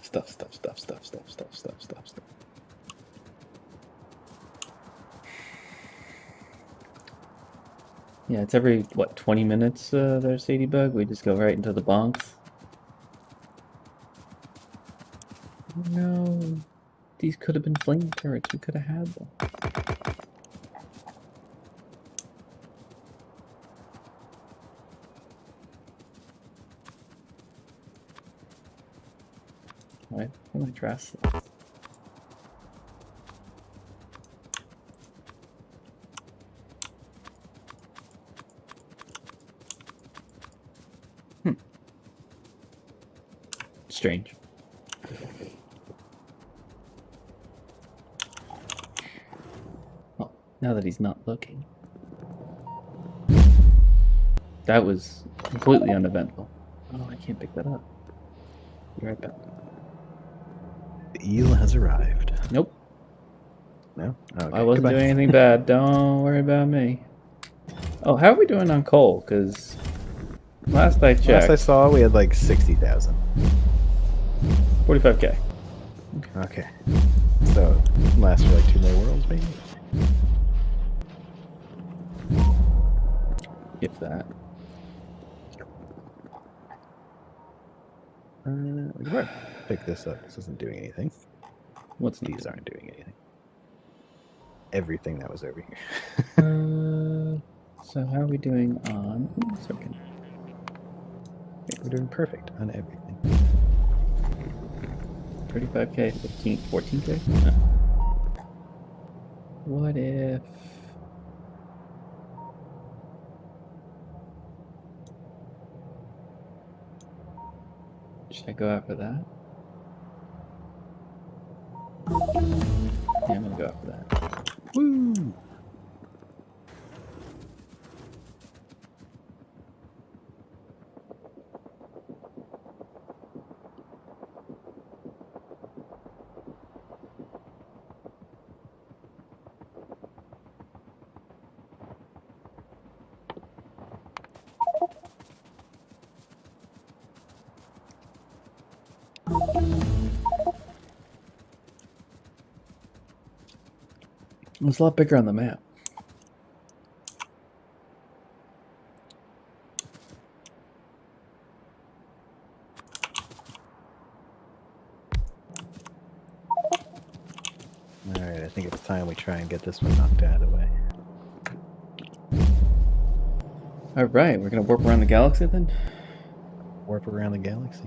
Stuff. Yeah, it's every, what, 20 minutes, there's Sadybug? We just go right into the bonks. No, these could have been flame turrets. We could have had them. Why am I dressed? Strange. Well, now that he's not looking. That was completely uneventful. Oh, I can't pick that up. Be right back. The eel has arrived. Nope. No? Okay, I wasn't doing anything bad. Don't worry about me. Oh, how are we doing on coal? Because last I checked... Last I saw, we had like 60,000. 45k. Okay. So, lasts for like 2 more worlds, maybe? If that. We can pick this up. This isn't doing anything. What's These aren't doing anything. Everything that was over here. So how are we doing on... Second. We're doing perfect on everything. 35k, 15, 14k? No. What if... Should I go after that? Yeah, I'm gonna go after that. Woo! It was a lot bigger on the map. Alright, I think it's time we try and get this one knocked out of the way. Alright, we're gonna warp around the galaxy then? Warp around the galaxy.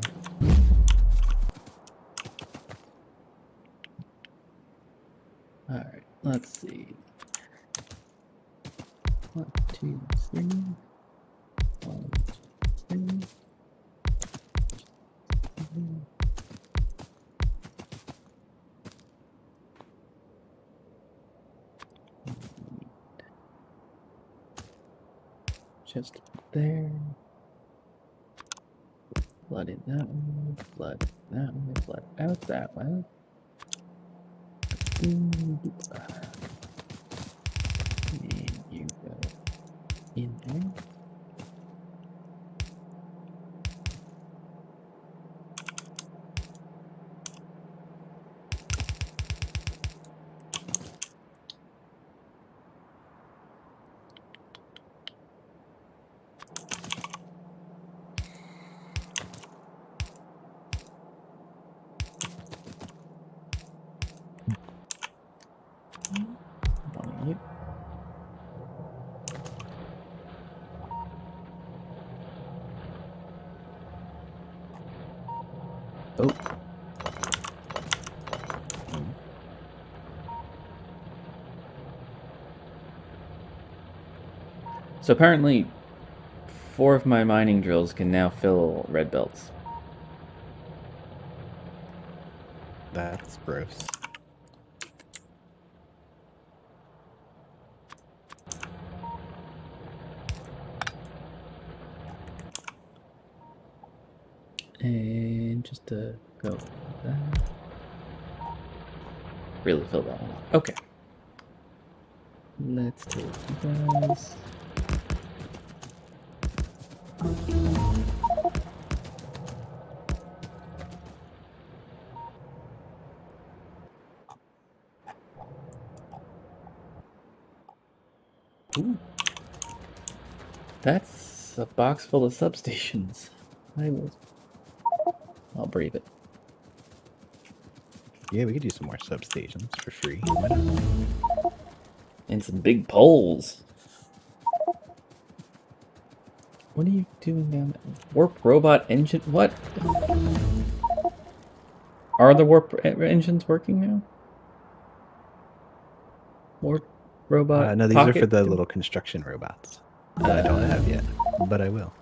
Alright, let's see. 1, 2, 3. 1, 2, 3. Just there. Flood in that one, flood that one, flood out that one. And you go in there. Yep. Oh. So apparently 4 of my mining drills can now fill red belts. That's gross. And just to go like that. Really fill that one up. Okay. Let's take you guys. Ooh. That's a box full of substations. I'll brave it. Yeah, we could do some more substations for free. Why not? And some big poles. What are you doing down there? Warp robot engine? What? Are the warp engines working now? Warp robot No, these are for pocket? the little construction robots that I don't have yet, but I will.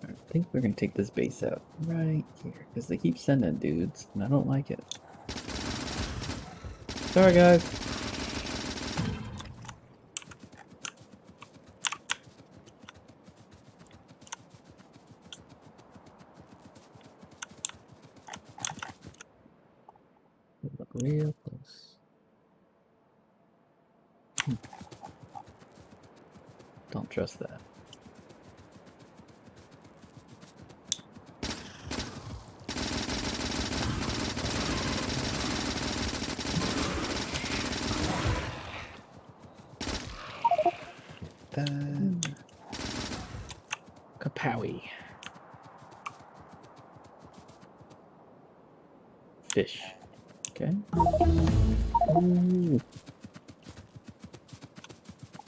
I think we're gonna take this base out right here because they keep sending dudes and I don't like it. Sorry, guys. Look real close. Don't trust that. Kapowie. Fish. Okay. Ooh.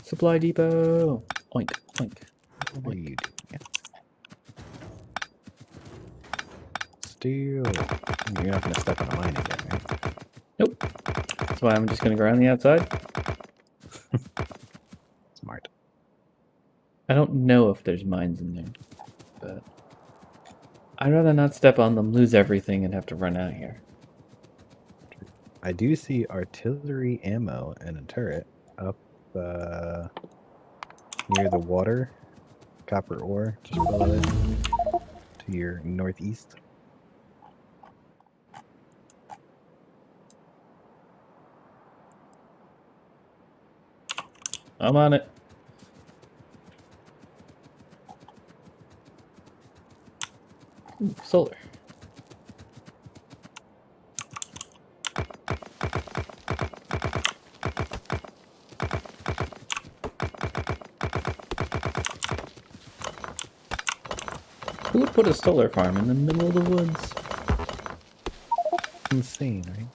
Supply depot. Oink, oink. What are you doing? Yeah. Steel. You're not going to step on a mine again, right? Nope. That's why I'm just gonna go around the outside. Smart. I don't know if there's mines in there, but I'd rather not step on them, lose everything, and have to run out here. I do see artillery ammo and a turret up near the water, copper ore, just below it, to your northeast. I'm on it. Ooh, solar. Who would put a solar farm in the middle of the woods? Insane, right?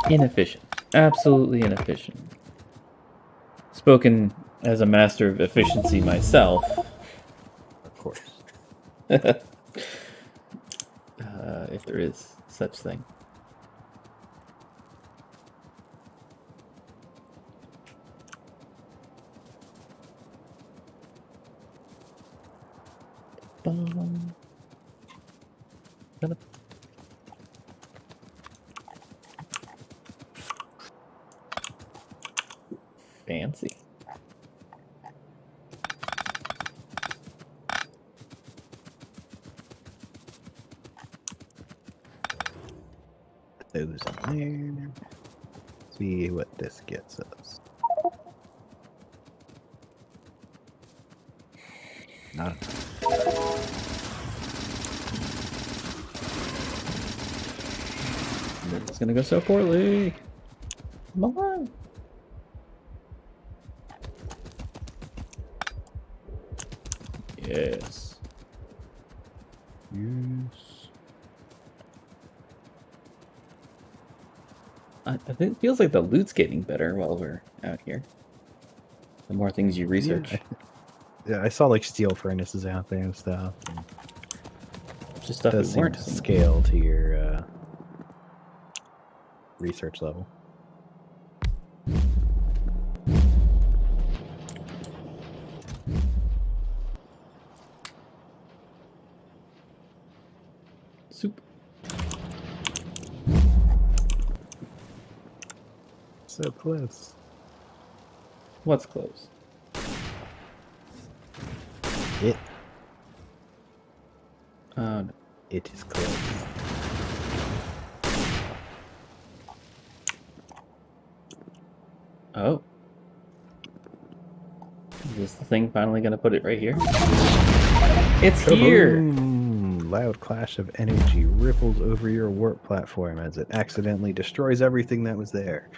Inefficient. Absolutely inefficient. Spoken as a master of efficiency myself. Of course. If there is such thing. Fancy. Those in there. See what this gets us. Not enough. It's gonna go so poorly. Come on. Yes. Yes. I think it feels like the loot's getting better while we're out here. The more things you research. Yeah, I saw like steel furnaces out there and stuff. And Just stuff it we does seem weren't to seeing. scale to your research level. So close. What's close? It Oh, no. it is close. Oh. Is this the thing finally gonna put it right here? It's here! Kaboom! Loud clash of energy ripples over your warp platform as it accidentally destroys everything that was there.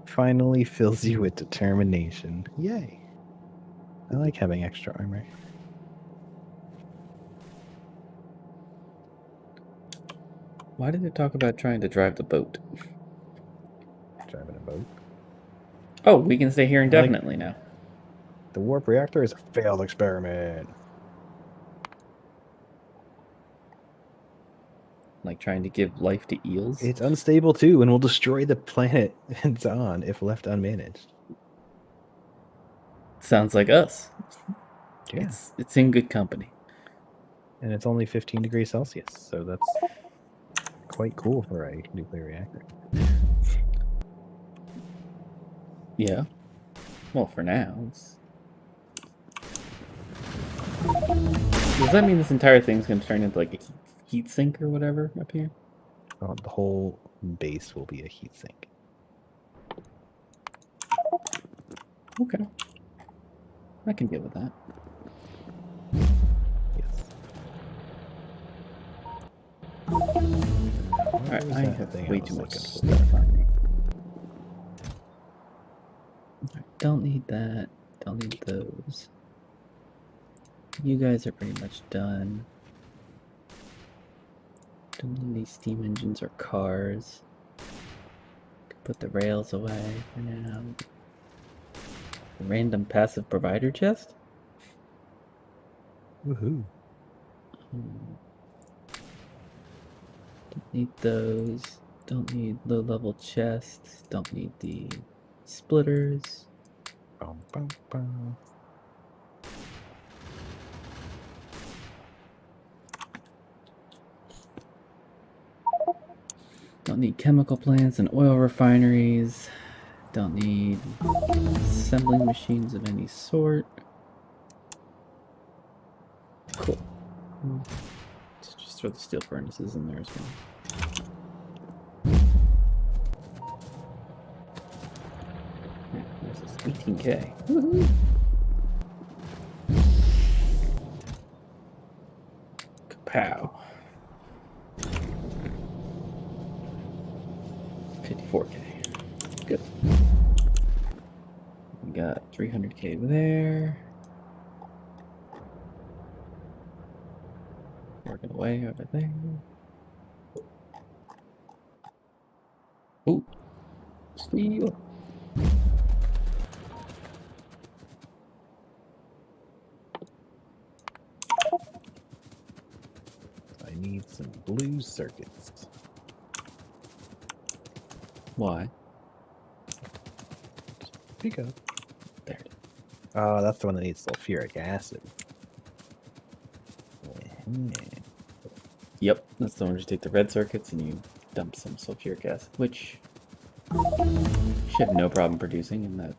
Finally fills you with determination. Yay. I like having extra armor. Why did it talk about trying to drive the boat? Driving a boat. Oh, we can stay here indefinitely now. The warp reactor is a failed experiment. Like trying to give life to eels? It's unstable too and will destroy the planet it's on if left unmanaged. Sounds like us. Yeah. It's in good company. And it's only 15 degrees Celsius, so that's quite cool for a nuclear reactor. Yeah. Well, for now. Does that mean this entire thing's going to turn into like a heat sink or whatever up here? Oh, the whole base will be a heat sink. Okay. I can deal with that. Yes. Alright, I have way too much stuff on me. Don't need that. Don't need those. You guys are pretty much done. Don't need any steam engines or cars. Could put the rails away for now. Random passive provider chest? Woohoo. Don't need those. Don't need low level chests. Don't need the splitters. Bum, bum, bum. Don't need chemical plants and oil refineries. Don't need assembling machines of any sort. Cool. Let's just throw the steel furnaces in there as well. There's this 18K. Woohoo! Kapow. 54K. Good. We got 300K there. Working away over there. Ooh. Steel. I need some blue circuits. Why? Pick up. There it is. Oh, that's the one that needs sulfuric acid. Yep, that's the one where you take the red circuits and you dump some sulfuric acid, which you should have no problem producing in that.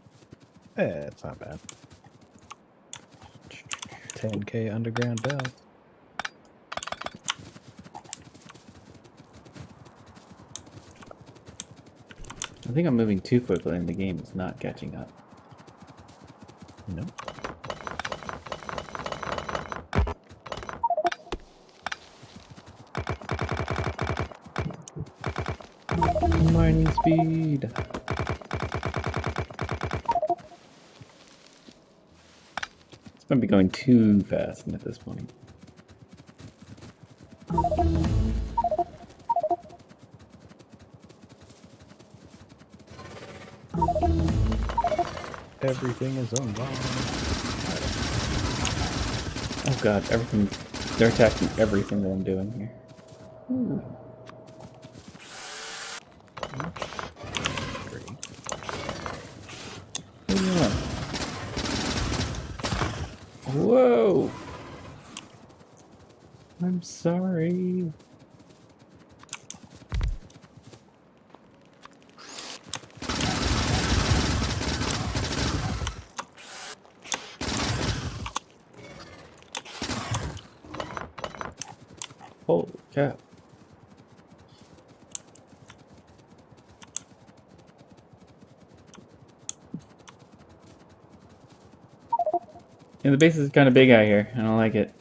It's not bad. 10K underground bell. I think I'm moving too quickly and the game is not catching up. No. Mining speed. It's gonna be going too fast at this point. Everything is on line. Oh god, everything. They're attacking everything that I'm doing here. Ooh. Great. What do you want? Whoa! I'm sorry. Okay. Yeah, the base is kind of big out here. I don't like it.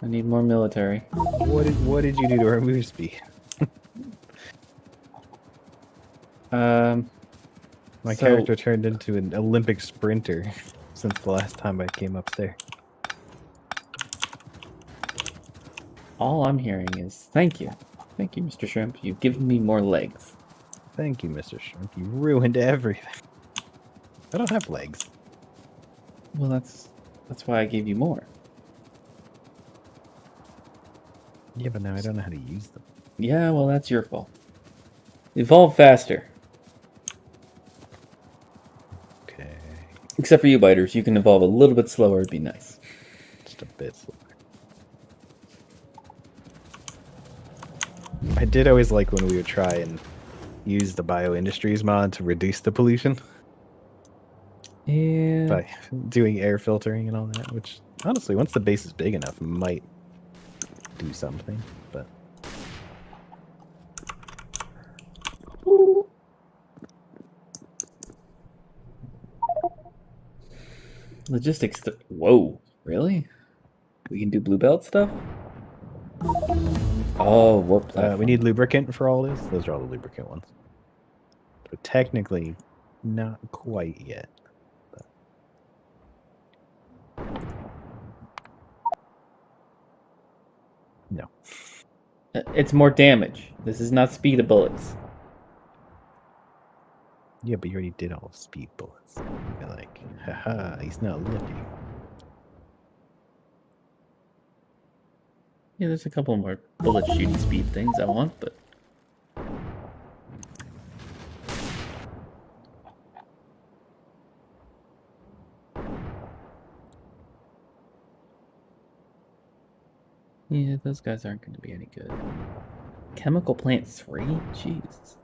I need more military. What did you do to our move speed? My So character turned into an Olympic sprinter since the last time I came upstairs. all I'm hearing is thank you. Thank you, Mr. Shrimp. You've given me more legs. Thank you, Mr. Shrimp. You ruined everything. I don't have legs. Well, that's why I gave you more. Yeah, but now I don't know how to use them. Yeah, well, that's your fault. Evolve faster. Okay, Except for you, biters. You can evolve a little bit slower. It'd be nice. just a bit slower. I did always like when we would try and use the bioindustries mod to reduce the pollution Yeah. by doing air filtering and all that, which honestly, once the base is big enough, might do something, but Logistics. Whoa, really? We can do blue belt stuff? Oh, warp platform. we need lubricant for all this. Those are all the lubricant ones. So technically, not quite yet. But... No. It's more damage. This is not speed of bullets. Yeah, but you already did all speed bullets. You're like, haha, he's not looking. Yeah, there's a couple more bullet shooting speed things I want, but... Yeah, those guys aren't going to be any good. Chemical plant 3? Jeez.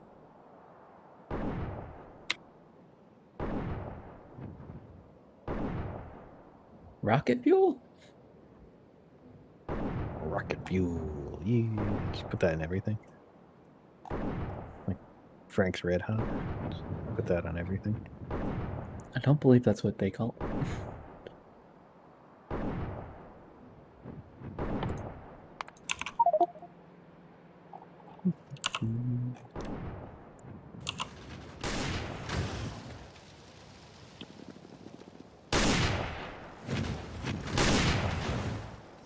Rocket fuel? Rocket fuel. Yeah, just put that in everything. Like Frank's Red Hot. Just put that on everything. I don't believe that's what they call it.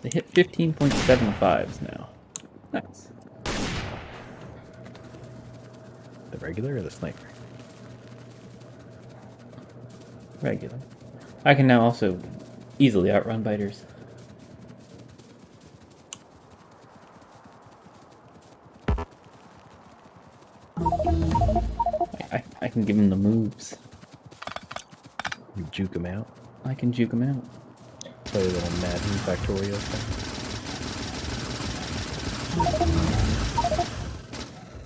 They hit 15.75s now. Nice. The regular or the sniper? Regular. I can now also easily outrun biters. I can give them the moves. You juke them out. I can juke them out. Play a little Madden Factorio stuff.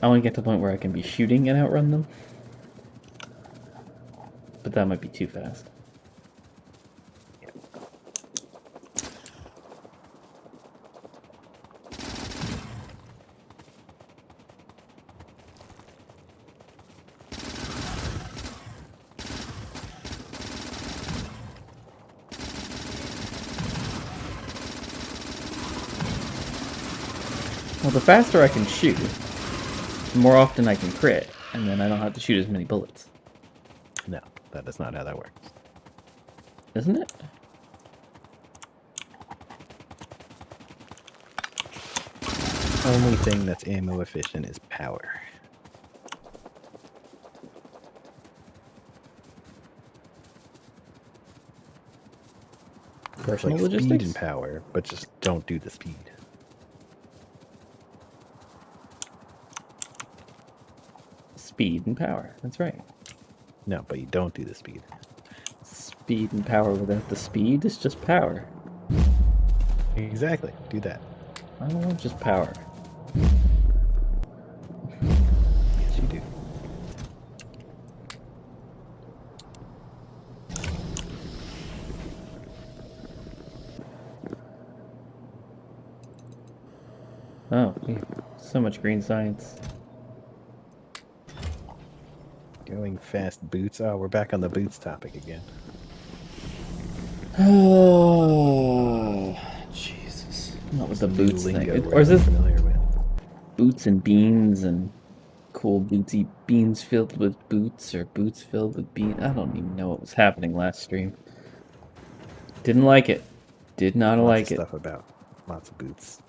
I want to get to the point where I can be shooting and outrun them. But that might be too fast. Well, the faster I can shoot, the more often I can crit, and then I don't have to shoot as many bullets. No, that is not how that works. Isn't it? Only thing that's ammo efficient is power. Personal like logistics? speed and power, but just don't do the speed. Speed and power. That's right. No, but you don't do the speed. Speed and power without the speed is just power. Exactly. Do that. I don't want just power. Yes, you do. So much green science. Going fast boots. Oh, we're back on the boots topic again. Oh, Jesus. Not with the Some new boots thing. lingo Or is we're this familiar with. boots and beans and cool bootsy beans filled with boots or boots filled with beans? I don't even know what was happening last stream. Didn't like it. Did not Lots like of it. stuff about lots of boots.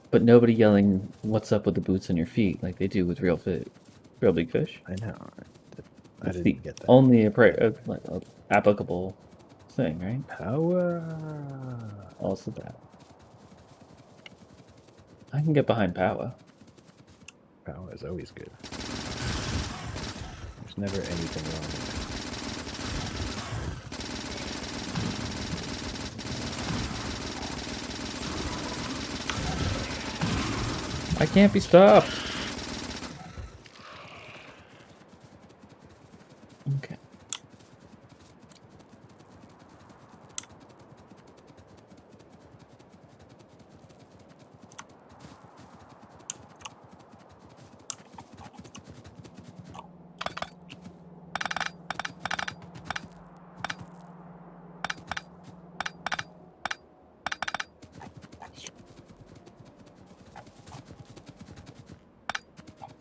But nobody yelling, "What's up with the boots on your feet?" like they do with real big fish. I know. I It's the didn't get that. only applicable thing, right? Power. Also that. I can get behind Power. Power is always good. There's never anything wrong with I can't be stopped. Okay.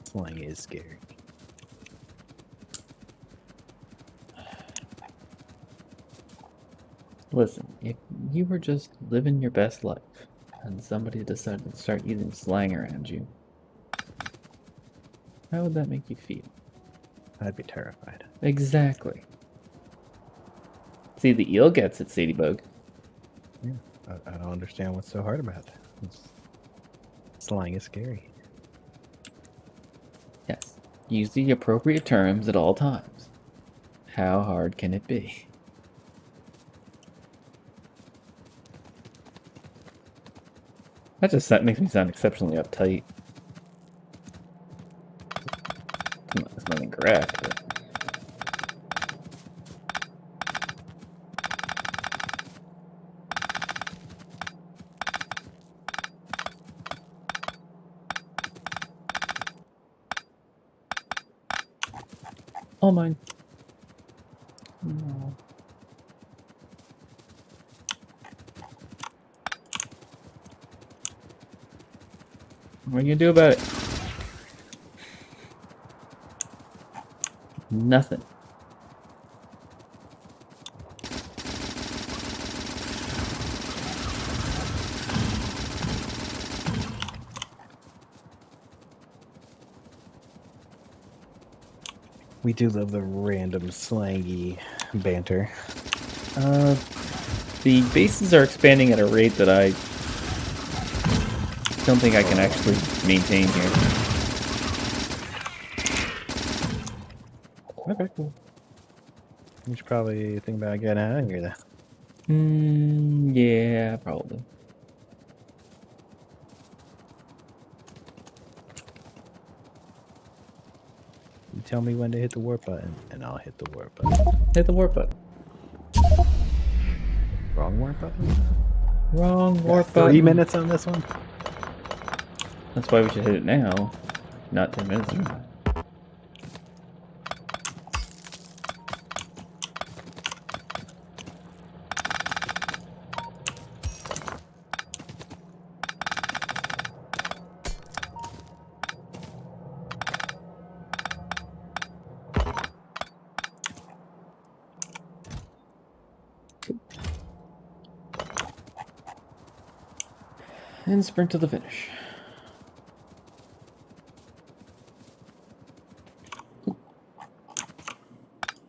Slang is scary. Listen, if you were just living your best life and somebody decided to start using slang around you, how would that make you feel? I'd be terrified. Exactly. See, the eel gets it, Sadybug. Yeah, I don't understand what's so hard about that. Slang is scary. Yes. Use the appropriate terms at all times. How hard can it be? That makes me sound exceptionally uptight. That's not incorrect, but... All mine. No. What are you gonna do about it? Nothing. We do love the random slangy banter. The bases are expanding at a rate that I don't think I can actually maintain here. Okay, cool. You should probably think about getting out of here then. Yeah, probably. You tell me when to hit the warp button, and I'll hit the warp button. Hit the warp button. Wrong warp button? Wrong warp button. 3 minutes on this one? That's why we should hit it now, not 10 minutes from now. And sprint to the finish.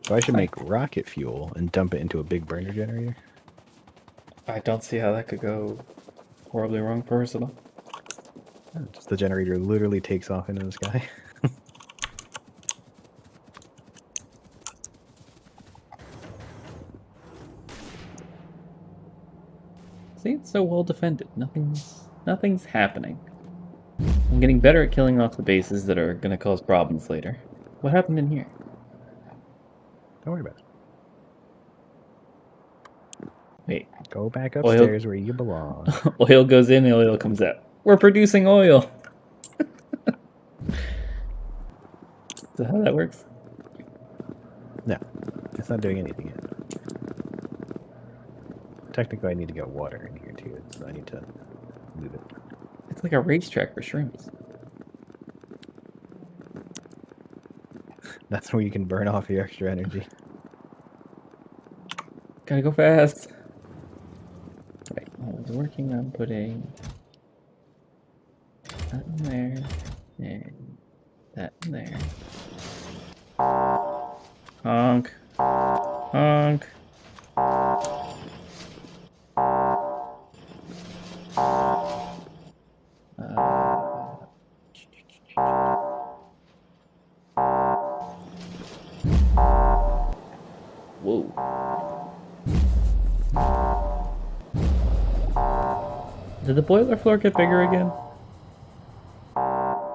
So I should make rocket fuel and dump it into a big burner generator? I don't see how that could go horribly wrong for us at all. Just the generator literally takes off into the sky. See, it's so well defended. Nothing's happening. I'm getting better at killing off the bases that are going to cause problems later. What happened in here? Don't worry about it. Wait. Go back upstairs where you belong. Oil goes in, oil comes out. We're producing oil. Is that how that works? No, it's not doing anything yet. Technically, I need to get water in here too, so I need to move it. It's like a racetrack for shrimps. That's where you can burn off your extra energy. Gotta go fast. Right, I was working on putting that in there and that in there. Honk. Honk. Whoa. Did the boiler floor get bigger again?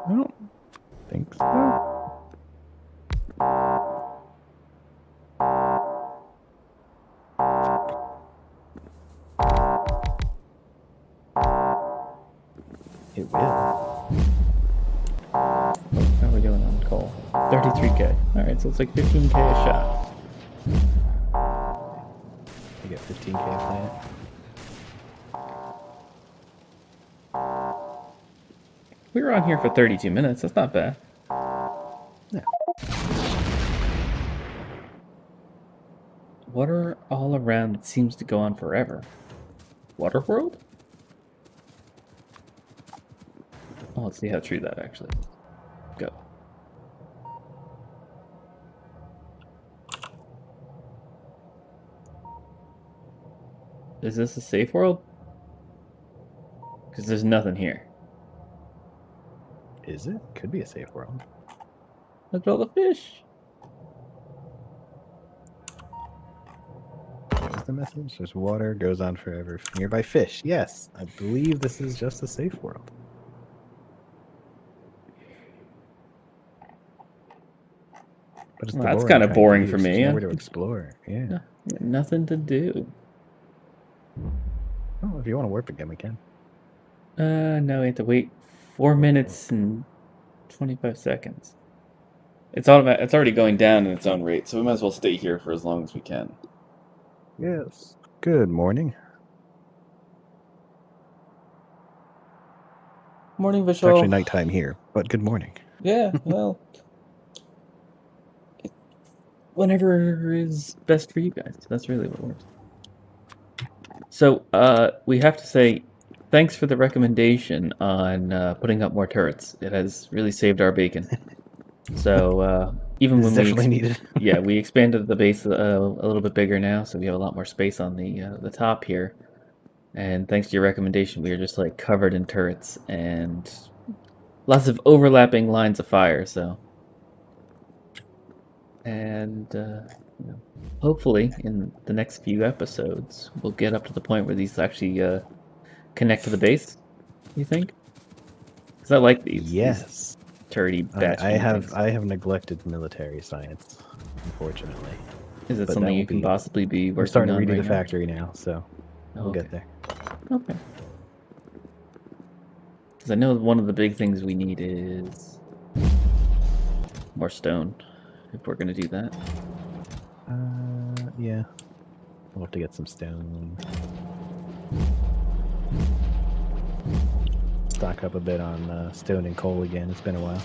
I don't think so. It will. How are we doing on coal? 33k. Alright, so it's like 15k a shot. You get 15k a plant. We were on here for 32 minutes. That's not bad. Yeah. Water all around. It seems to go on forever. Water world? Oh, let's see how true that actually is. Go. Is this a safe world? Because there's nothing here. Is it? Could be a safe world. Look at all the fish. What's the message? There's water, goes on forever. Nearby fish. Yes, I believe this is just a safe world. But it's Well, that's kind of boring for me. Nowhere to explore. Yeah. Nothing to do. Oh, if you want to warp again, we can. No, we have to wait 4 minutes and 25 seconds. It's automatic. It's already going down in its own rate, so we might as well stay here for as long as we can. Yes. Good morning. Morning, Vishal. It's actually nighttime here, but good morning. Yeah, well, whenever is best for you guys. That's really what works. So, we have to say thanks for the recommendation on putting up more turrets. It has really saved our bacon. So, even This when is definitely needed. yeah, we expanded the base a little bit bigger now, so we have a lot more space on the top here. And thanks to your recommendation, we are just like covered in turrets and lots of overlapping lines of fire. So, and you know, hopefully in the next few episodes, we'll get up to the point where these actually connect to the base. You think? Because I like these. Yes. These turrety I have neglected military science, unfortunately. Is it But something that you will can be- possibly be working We're starting to on redo right the now? factory now, so we'll okay. get there. Okay. Because I know one of the big things we need is more stone, if we're going to do that. Yeah. We'll have to get some stone. Stock up a bit on stone and coal again. It's been a while.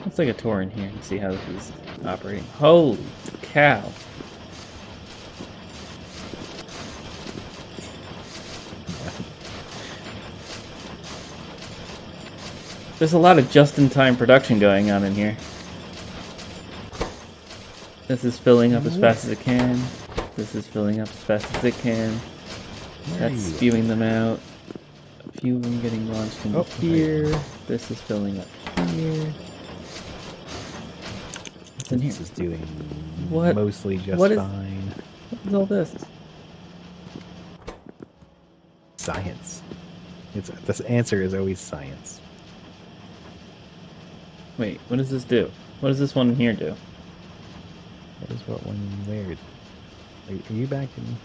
Let's take a tour in here and see how this is operating. Holy cow. There's a lot of just-in-time production going on in here. This is filling up as fast as it can. This is filling up as fast as it can. That's spewing them out. A few of them getting launched into here. Right. This is filling up here. What's in here? This is doing what? Mostly just fine. What is all this? Science. This answer is always science. Wait, what does this do? What does this one here do? What is what one weird? Are you back in?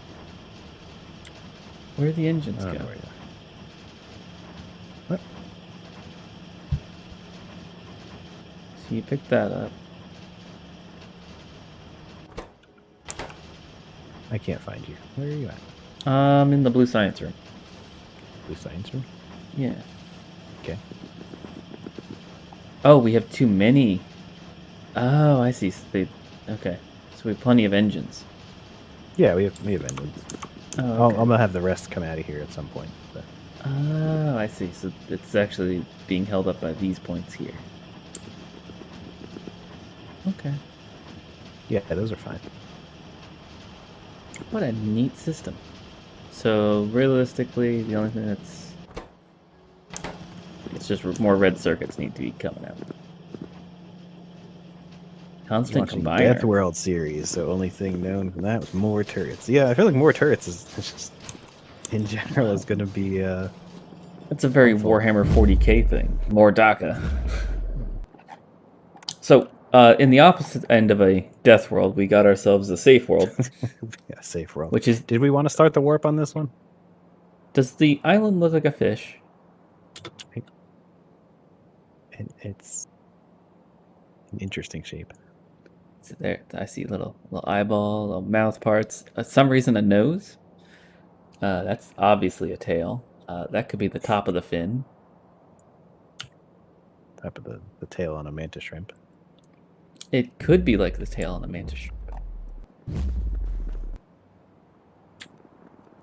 Where do the engines I don't go? know where you are. What? So you picked that up. I can't find you. Where are you at? In the blue science room. Blue science room? Yeah. Okay. Oh, we have too many. Oh, I see. Okay. So we have plenty of engines. Yeah, we have engines. Oh, I'm okay. gonna have the rest come out of here at some point. But Oh, I see. So it's actually being held up by these points here. Okay. yeah, those are fine. What a neat system. So realistically, the only thing it's just more red circuits need to be coming out. You're Constant watching Death combiner. World series, so only thing known from that was more turrets. Yeah, I feel like more turrets is just in general is going to be It's a very helpful. Warhammer 40k thing. More DACA. So, in the opposite end of a death world, we got ourselves a safe world, Yeah, safe world. which is. Did we want to start the warp on this one? Does the island look like a fish? It's an interesting shape. So there, I see little eyeball, little mouth parts. Some reason a nose. That's obviously a tail. That could be the top of the fin. Top of the tail on a mantis shrimp. It could be like the tail on a mantis shrimp.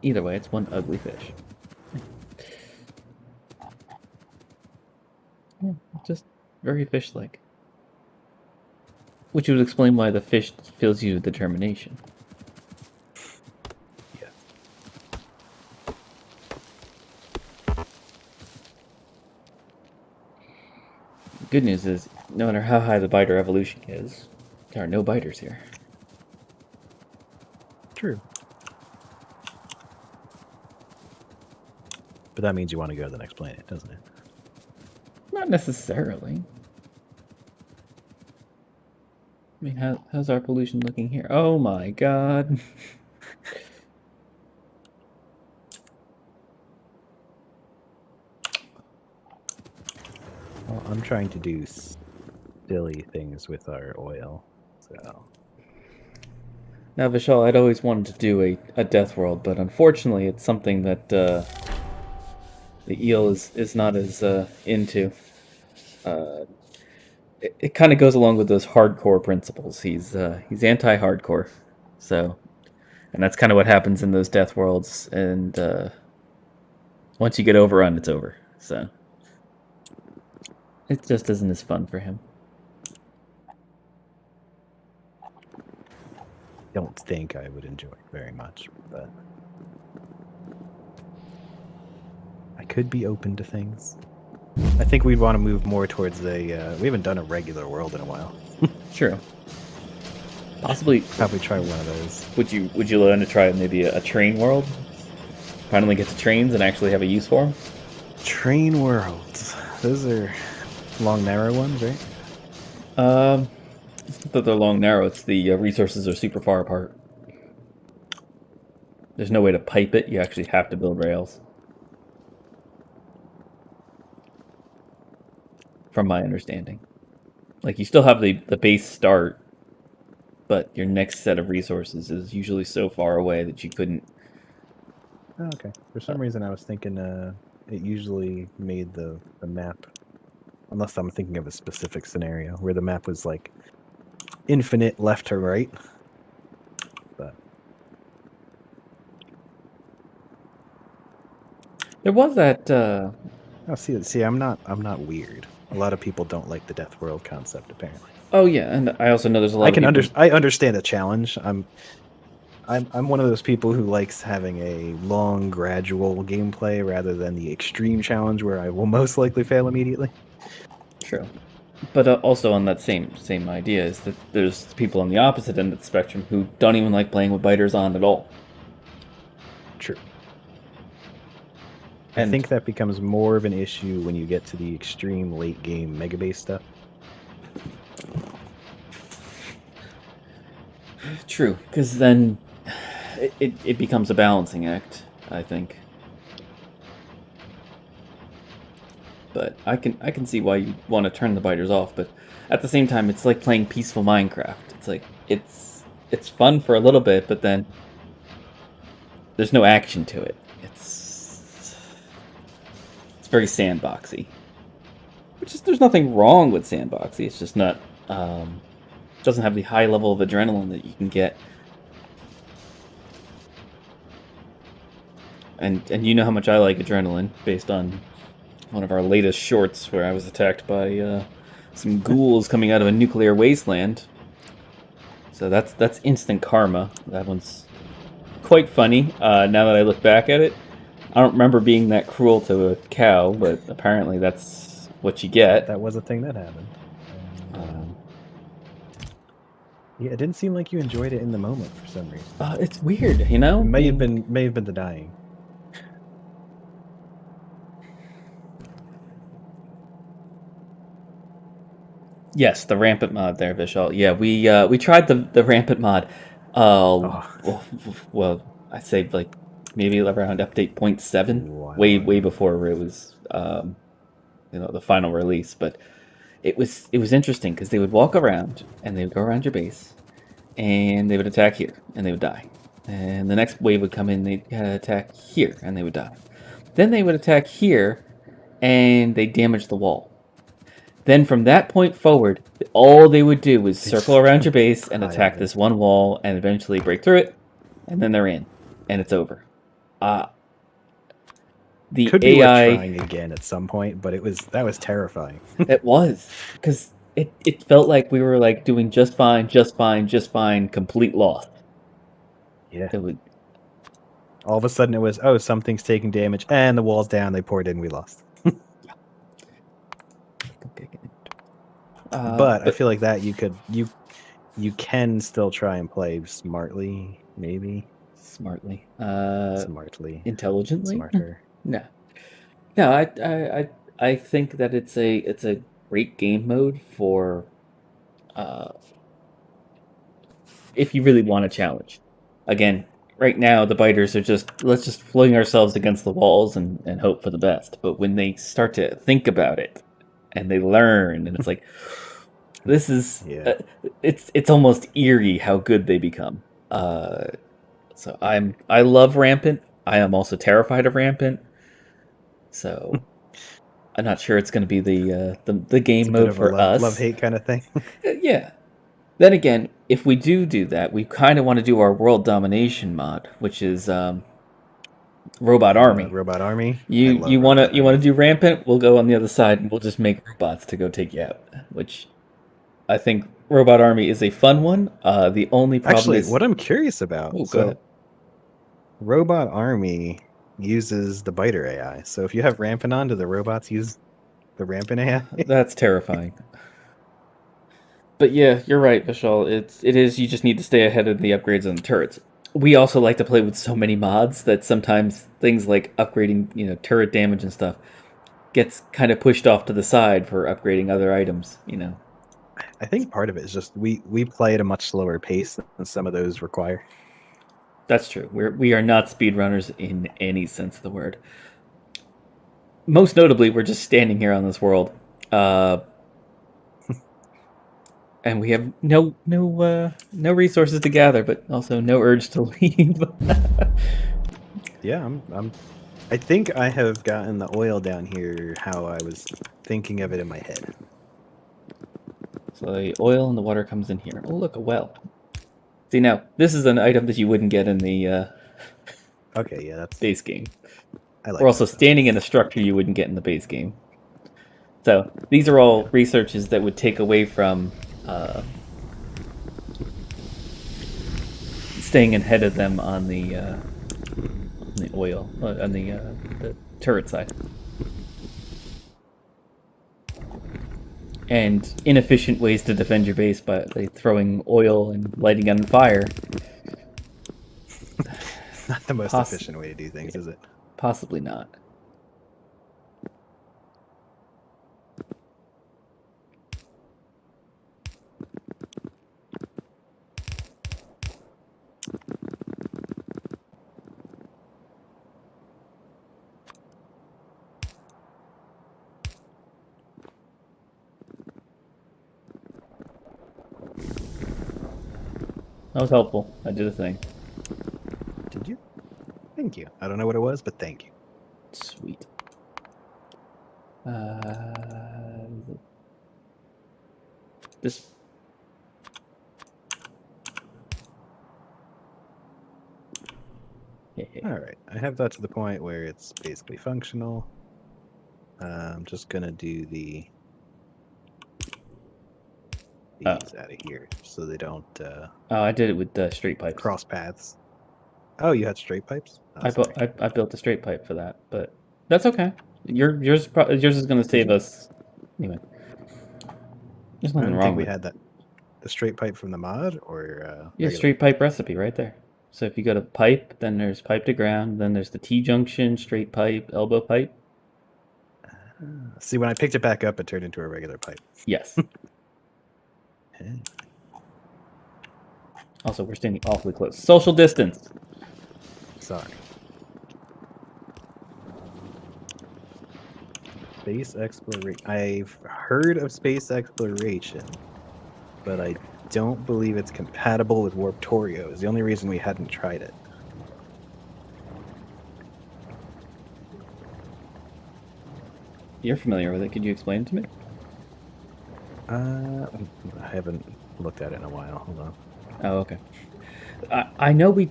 Either way, it's one ugly fish. Yeah, just very fish-like. Which would explain why the fish fills you with determination. Yeah. The good news is, no matter how high the biter evolution is, there are no biters here. True. But that means you want to go to the next planet, doesn't it? Not necessarily. I mean, how's our pollution looking here? Oh my god. Well, I'm trying to do silly things with our oil, so... Now, Vishal, I'd always wanted to do a death world, but unfortunately it's something that the eel is not as into. It kind of goes along with those hardcore principles. He's anti-hardcore, so, and that's kind of what happens in those death worlds. And once you get overrun, it's over. So it just isn't as fun for him. Don't think I would enjoy it very much, but I could be open to things. I think we'd want to move more towards we haven't done a regular world in a while. True. Possibly. Probably try one of those. Would you learn to try maybe a train world? Finally get to trains and actually have a use for them? Train worlds. Those are long, narrow ones, right? It's not that they're long, narrow. It's the resources are super far apart. There's no way to pipe it. You actually have to build rails. From my understanding. Like, you still have the base start, but your next set of resources is usually so far away that you couldn't... Oh, okay. For some reason, I was thinking it usually made the map, unless I'm thinking of a specific scenario, where the map was, like, infinite left to right. But There was that... oh, see, I'm not weird. A lot of people don't like the Death World concept, apparently. Oh, yeah, and I also know there's a lot of people... I understand the challenge. I'm one of those people who likes having a long, gradual gameplay rather than the extreme challenge where I will most likely fail immediately. True. But also on that same idea is that there's people on the opposite end of the spectrum who don't even like playing with biters on at all. True. And I think that becomes more of an issue when you get to the extreme late game mega base stuff. True, because then it becomes a balancing act, I think. But I can see why you want to turn the biters off. But at the same time, it's like playing peaceful Minecraft. It's like it's fun for a little bit, but then there's no action to it. It's very sandboxy. Which is there's nothing wrong with sandboxy. It's just not doesn't have the high level of adrenaline that you can get. And you know how much I like adrenaline based on one of our latest shorts where I was attacked by some ghouls coming out of a nuclear wasteland. So that's instant karma. That one's quite funny. Now that I look back at it, I don't remember being that cruel to a cow, but apparently that's what you get. That was a thing that happened. And, yeah, it didn't seem like you enjoyed it in the moment for some reason. It's weird, you know. It may have been the dying. Yes, the rampant mod there, Vishal. Yeah, we tried the rampant mod. Well, I'd say like maybe around update 0.7, way before it was the final release. But it was interesting because they would walk around and they would go around your base, and they would attack here and they would die, and the next wave would come in, they'd attack here and they would die. Then they would attack here, and they damage the wall. Then from that point forward, all they would do was circle around your base and attack this one wall and eventually break through it, and then they're in, and it's over. The Could be AI worth trying again at some point, but that was terrifying. It was, because it felt like we were like doing just fine, complete loss. Yeah. It would. All of a sudden, it was something's taking damage, and the wall's down. They poured in, we lost. But I feel like that you can still try and play smartly, maybe. Smartly. Smartly. Intelligently. Smarter. No. I think that it's a great game mode for if you really want a challenge. Again, right now the biters are let's just fling ourselves against the walls and hope for the best. But when they start to think about it and they learn, and it's like this is it's almost eerie how good they become. So I love Rampant. I am also terrified of Rampant. So I'm not sure it's going to be the game mode for us. Love-hate kind of thing. Yeah. Then again, if we do that, we kind of want to do our world domination mod, which is Robot Army. Robot Army. You want to do Rampant? We'll go on the other side and we'll just make robots to go take you out. Which I think Robot Army is a fun one. The only problem is what I'm curious about. Oh, go ahead. Robot Army uses the biter AI. So if you have Rampant on, do the robots use the Rampant AI? That's terrifying. But yeah, you're right, Vishal. It is. You just need to stay ahead of the upgrades on the turrets. We also like to play with so many mods that sometimes things like upgrading, turret damage and stuff gets kind of pushed off to the side for upgrading other items. I think part of it is just we play at a much slower pace than some of those require. That's true. We are not speedrunners in any sense of the word. Most notably, we're just standing here on this world. And we have no resources to gather, but also no urge to leave. Yeah, I think I have gotten the oil down here how I was thinking of it in my head. So the oil and the water comes in here. Oh, look, a well. See, now, this is an item that you wouldn't get in the okay, yeah, that's base game. We're also standing in a structure you wouldn't get in the base game. So these are all researches that would take away from staying ahead of them on the oil, on the turret side. And inefficient ways to defend your base by throwing oil and lighting it on fire. Not the most efficient way to do things, is it? Possibly not. That was helpful. I did a thing. Did you? Thank you. I don't know what it was, but thank you. Sweet. This. All right, I have that to the point where it's basically functional. I'm just gonna do these out of here so they don't Oh, I did it with the straight pipes. cross paths. Oh, you had straight pipes? Oh, I built a straight pipe for that, but that's okay. Yours is going to save us. Anyway, there's I nothing didn't wrong think we with had the straight pipe from the mod or yeah, regular. straight pipe recipe right there. So if you go to pipe, then there's pipe to ground, then there's the T junction, straight pipe, elbow pipe. See, when I picked it back up, it turned into a regular pipe. Yes. Also, we're standing awfully close. Social distance. Sorry. Space exploration. I've heard of space exploration, but I don't believe it's compatible with Warptorio. Is the only reason we hadn't tried it. You're familiar with it. Could you explain it to me? I haven't looked at it in a while. Hold on. Oh, okay. I know we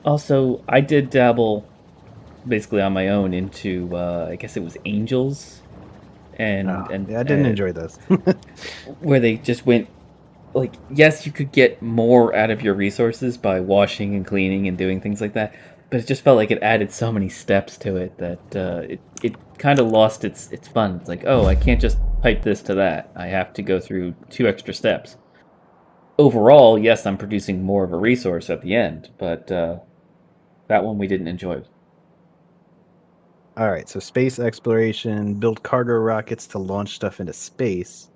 also I did dabble basically on my own into I guess it was Angels and Yeah, I didn't enjoy this. where they just went like yes you could get more out of your resources by washing and cleaning and doing things like that, but it just felt like it added so many steps to it that it kind of lost its fun. It's like, oh, I can't just pipe this to that, I have to go through 2 extra steps. Overall, yes, I'm producing more of a resource at the end, but that one we didn't enjoy. All right, so space exploration, build cargo rockets to launch stuff into space,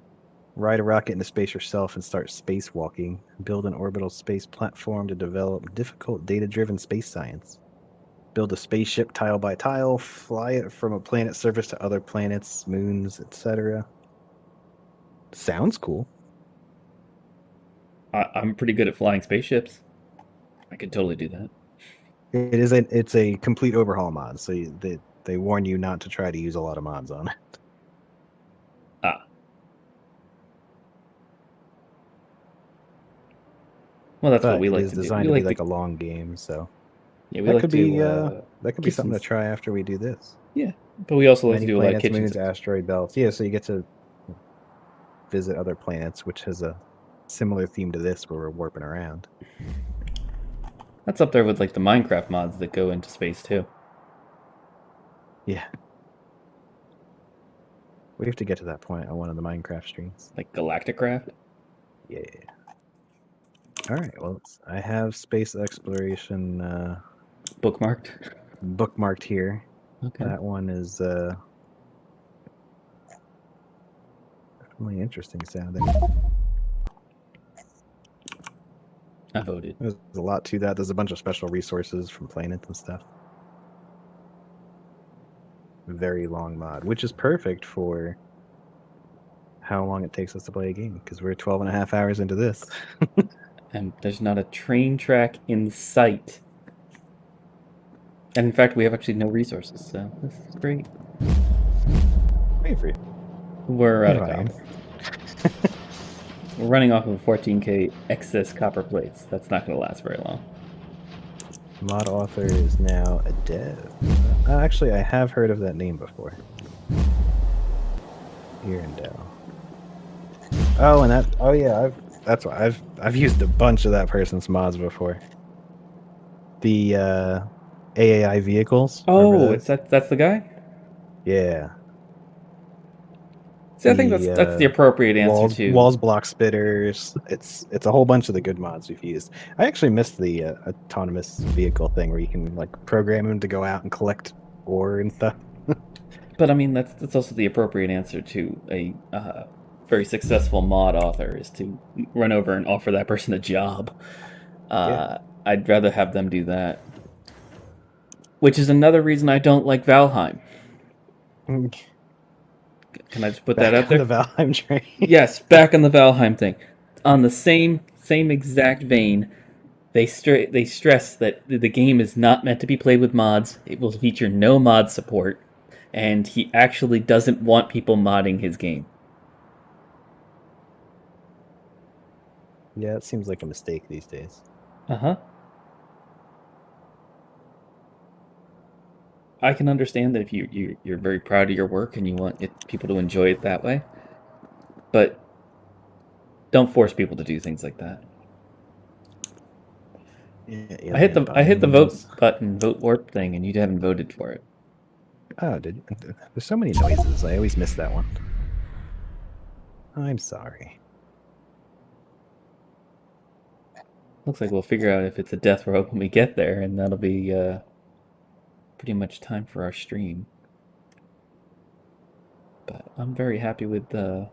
ride a rocket into space yourself and start spacewalking, build an orbital space platform to develop difficult data-driven space science, build a spaceship tile by tile, fly it from a planet surface to other planets, moons, etc. Sounds cool. I'm pretty good at flying spaceships. I could totally do that. It's a complete overhaul mod, so they warn you not to try to use a lot of mods on it. Ah. Well, that's But what we it like is to do. designed We to be like like to, a long game, so yeah, we that like could to be get something some, to try after we do this. yeah, but we also like to Many do a lot of planets, kitchen moons, stuff. asteroid belts. Yeah, so you get to visit other planets, which has a similar theme to this, where we're warping around. That's up there with like the Minecraft mods that go into space too. Yeah. We have to get to that point on one of the Minecraft streams. Like Galacticraft. Yeah. All right. Well, I have space exploration Bookmarked. bookmarked here. Okay. That one is definitely interesting sounding. I voted. There's a lot to that. There's a bunch of special resources from planets and stuff. Very long mod, which is perfect for how long it takes us to play a game, because we're 12 and a half hours into this. And there's not a train track in sight. And in fact, we have actually no resources, so this is great. Wait for you. We're out of Fine. copper. We're running off of 14k excess copper plates. That's not going to last very long. Mod author is now a dev. Actually, I have heard of that name before. Erendel. Oh, and that. Oh yeah, that's why I've used a bunch of that person's mods before. The AAI vehicles. Oh, it's that's the guy. Yeah. See, I think that's the appropriate answer to walls block spitters. It's a whole bunch of the good mods we've used. I actually missed the autonomous vehicle thing where you can like program them to go out and collect ore and stuff. But I mean, that's also the appropriate answer to a very successful mod author is to run over and offer that person a job. Yeah. I'd rather have them do that. Which is another reason I don't like Valheim. Can I just put that out there? The Valheim train. Yes, back on the Valheim thing. On the same exact vein, They stress that the game is not meant to be played with mods. It will feature no mod support, and he actually doesn't want people modding his game. Yeah, it seems like a mistake these days. Uh-huh. I can understand that if you're very proud of your work and you want people to enjoy it that way, but don't force people to do things like that. Yeah, I hit the vote alien button, vote warp thing, and you haven't voted for it. Oh, did you? There's so many noises. I always miss that one. I'm sorry. Looks like we'll figure out if it's a death row when we get there, and that'll be pretty much time for our stream. But I'm very happy with the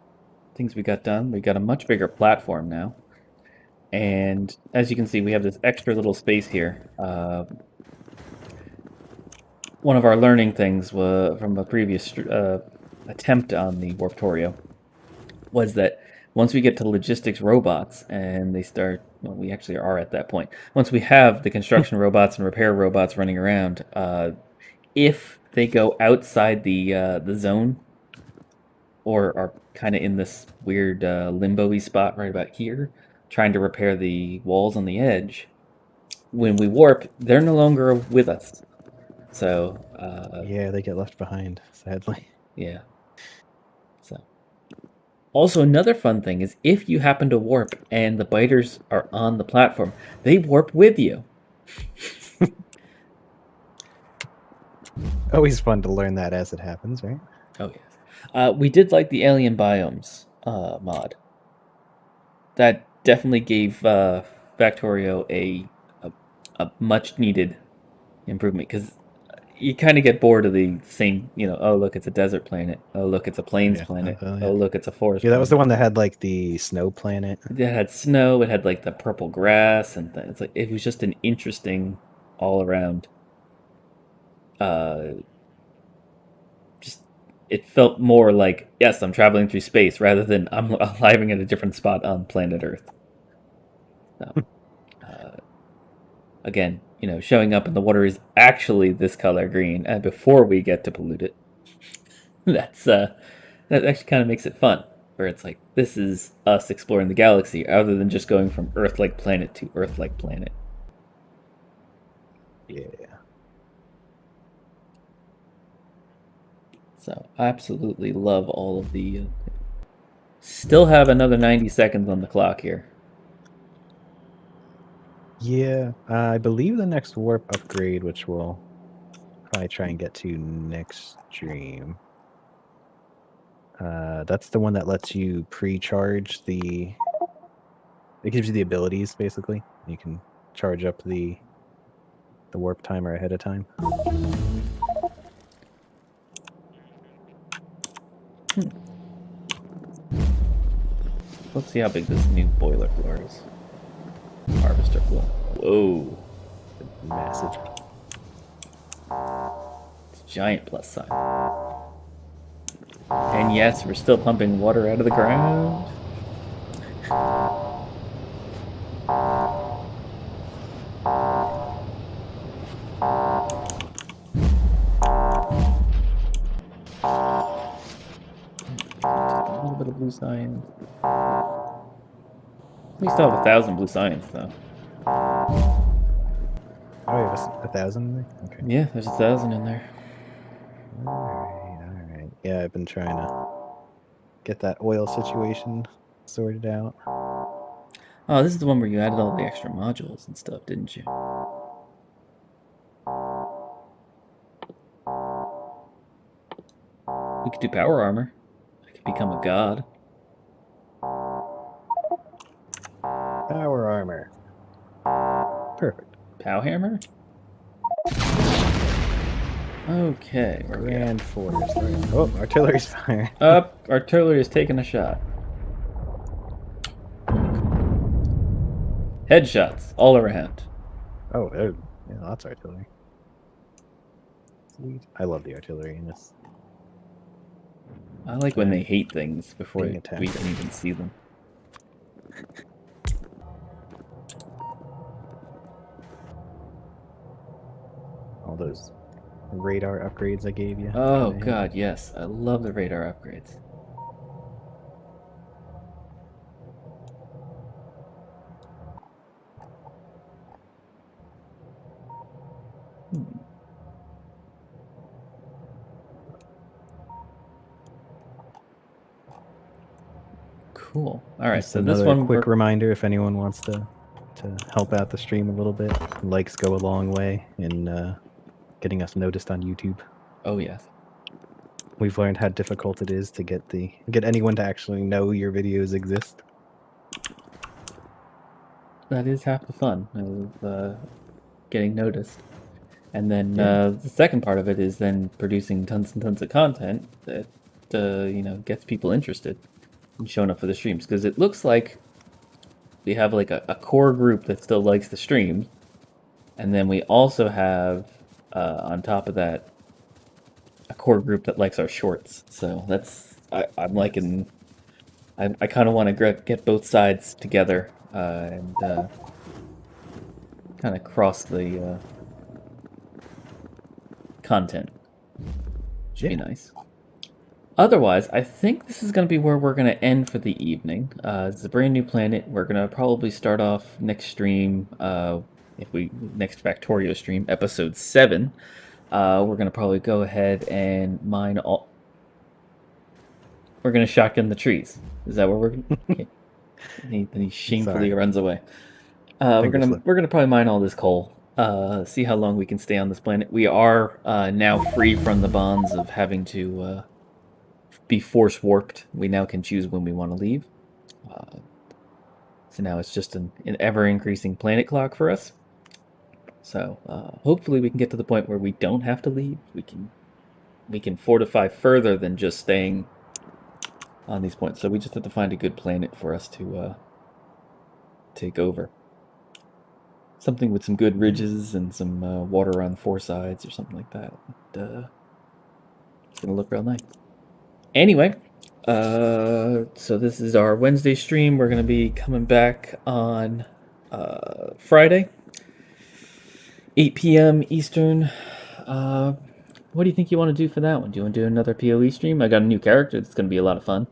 things we got done. We got a much bigger platform now. And as you can see, we have this extra little space here. One of our learning things from a previous attempt on the Warptorio was that once we get to logistics robots and they start, well, we actually are at that point. Once we have the construction robots and repair robots running around, if they go outside the zone or are kind of in this weird limbo-y spot right about here, trying to repair the walls on the edge, when we warp, they're no longer with us. So Yeah, they get left behind, sadly. yeah. So also another fun thing is if you happen to warp and the biters are on the platform, they warp with you. Always fun to learn that as it happens, right? Oh yes. We did like the alien biomes mod. That definitely gave Factorio a much needed improvement because you kind of get bored of the same, oh look, it's a desert planet. Oh look, it's a plains Yeah. planet. Yeah. Oh look, it's a forest. Yeah, that was planet. the one that had like the snow planet. It had snow. It had like the purple grass, and it's like it was just an interesting all around. Just it felt more like yes, I'm traveling through space rather than I'm arriving at a different spot on planet Earth. So, again, showing up in the water is actually this color green, and before we get to pollute it, that actually kind of makes it fun. Where it's like this is us exploring the galaxy, other than just going from Earth-like planet to Earth-like planet. Yeah. So I absolutely love all of the. Still have another 90 seconds on the clock here. Yeah, I believe the next warp upgrade, which we'll probably try and get to next stream. That's the one that lets you pre-charge the. It gives you the abilities basically. You can charge up the warp timer ahead of time. Let's see how big this new boiler floor is. Harvester floor. Whoa. Massive. It's a giant plus sign. And yes, we're still pumping water out of the ground. A little bit of blue science. We still have 1,000 blue science though. Oh, you have 1,000 there? Okay. Yeah, there's 1,000 in there. Alright. Yeah, I've been trying to get that oil situation sorted out. Oh, this is the one where you added all the extra modules and stuff, didn't you? We could do power armor. I could become a god. Power armor. Perfect. Pow hammer? Okay, where we at? Grand Force. Oh, artillery's firing. Up, artillery is taking a shot. Headshots all around. Oh, yeah, lots of artillery. Sweet. I love the artillery in this. I like when they hate things before Being we attacked. can even see them. radar upgrades I gave you. Oh Kinda god, handy. yes. I love the radar upgrades. Cool. All right, Just so this another one quick reminder if anyone wants to help out the stream a little bit. Likes go a long way in getting us noticed on YouTube. Oh yes. We've learned how difficult it is to get anyone to actually know your videos exist. That is half the fun of getting noticed. And then Yeah. the second part of it is then producing tons and tons of content that gets people interested and showing up for the streams, because it looks like we have like a core group that still likes the streams, and then we also have on top of that a core group that likes our shorts. So I'm Yes. liking. I kind of want to get both sides together and kind of cross the content. Should be nice. Otherwise, I think this is going to be where we're going to end for the evening. It's a brand new planet. We're going to probably start off next stream, next Factorio stream, episode 7. We're going to probably go ahead and mine all. We're going to shotgun the trees. Is that where we're going? Then he shamefully Sorry. runs away. Finger slip. We're gonna probably mine all this coal. See how long we can stay on this planet. We are now free from the bonds of having to be force warped. We now can choose when we want to leave. So now it's just an ever increasing planet clock for us. So hopefully we can get to the point where we don't have to leave. We can fortify further than just staying on these points. So we just have to find a good planet for us to take over. Something with some good ridges and some water on 4 sides or something like that. It's gonna look real nice. Anyway, so this is our Wednesday stream. We're gonna be coming back on Friday, 8 p.m. Eastern. What do you think you want to do for that one? Do you want to do another PoE stream? I got a new character that's gonna be a lot of fun.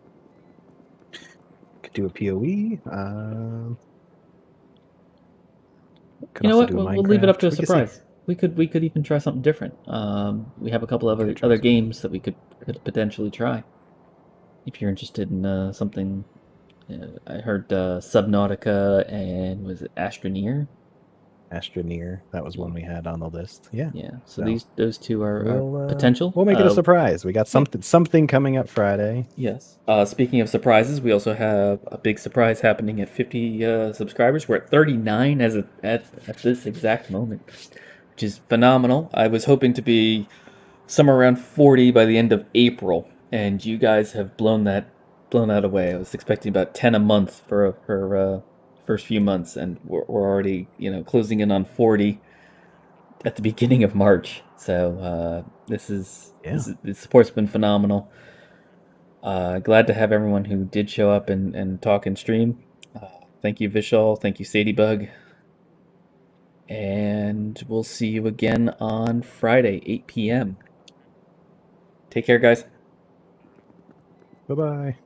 Could do a PoE. Could You know also what? do a We'll leave it up Minecraft. to a We could see. surprise. We could even try something different. We have a couple of Could try other something. games that we could potentially try. If you're interested in something, I heard Subnautica and was it Astroneer? Astroneer. That was one we had on the list. Yeah. Yeah. So So those two are potential. we'll make it a surprise. We got something coming up Friday. Yes. Speaking of surprises, we also have a big surprise happening at 50 subscribers. We're at 39 at this exact moment, which is phenomenal. I was hoping to be somewhere around 40 by the end of April, and you guys have blown that away. I was expecting about 10 a month for first few months, and we're already closing in on 40 at the beginning of March. So the support's been phenomenal. Glad to have everyone who did show up and talk and stream. Thank you, Vishal. Thank you, Sadybug. And we'll see you again on Friday, 8 p.m. Take care, guys. Bye-bye.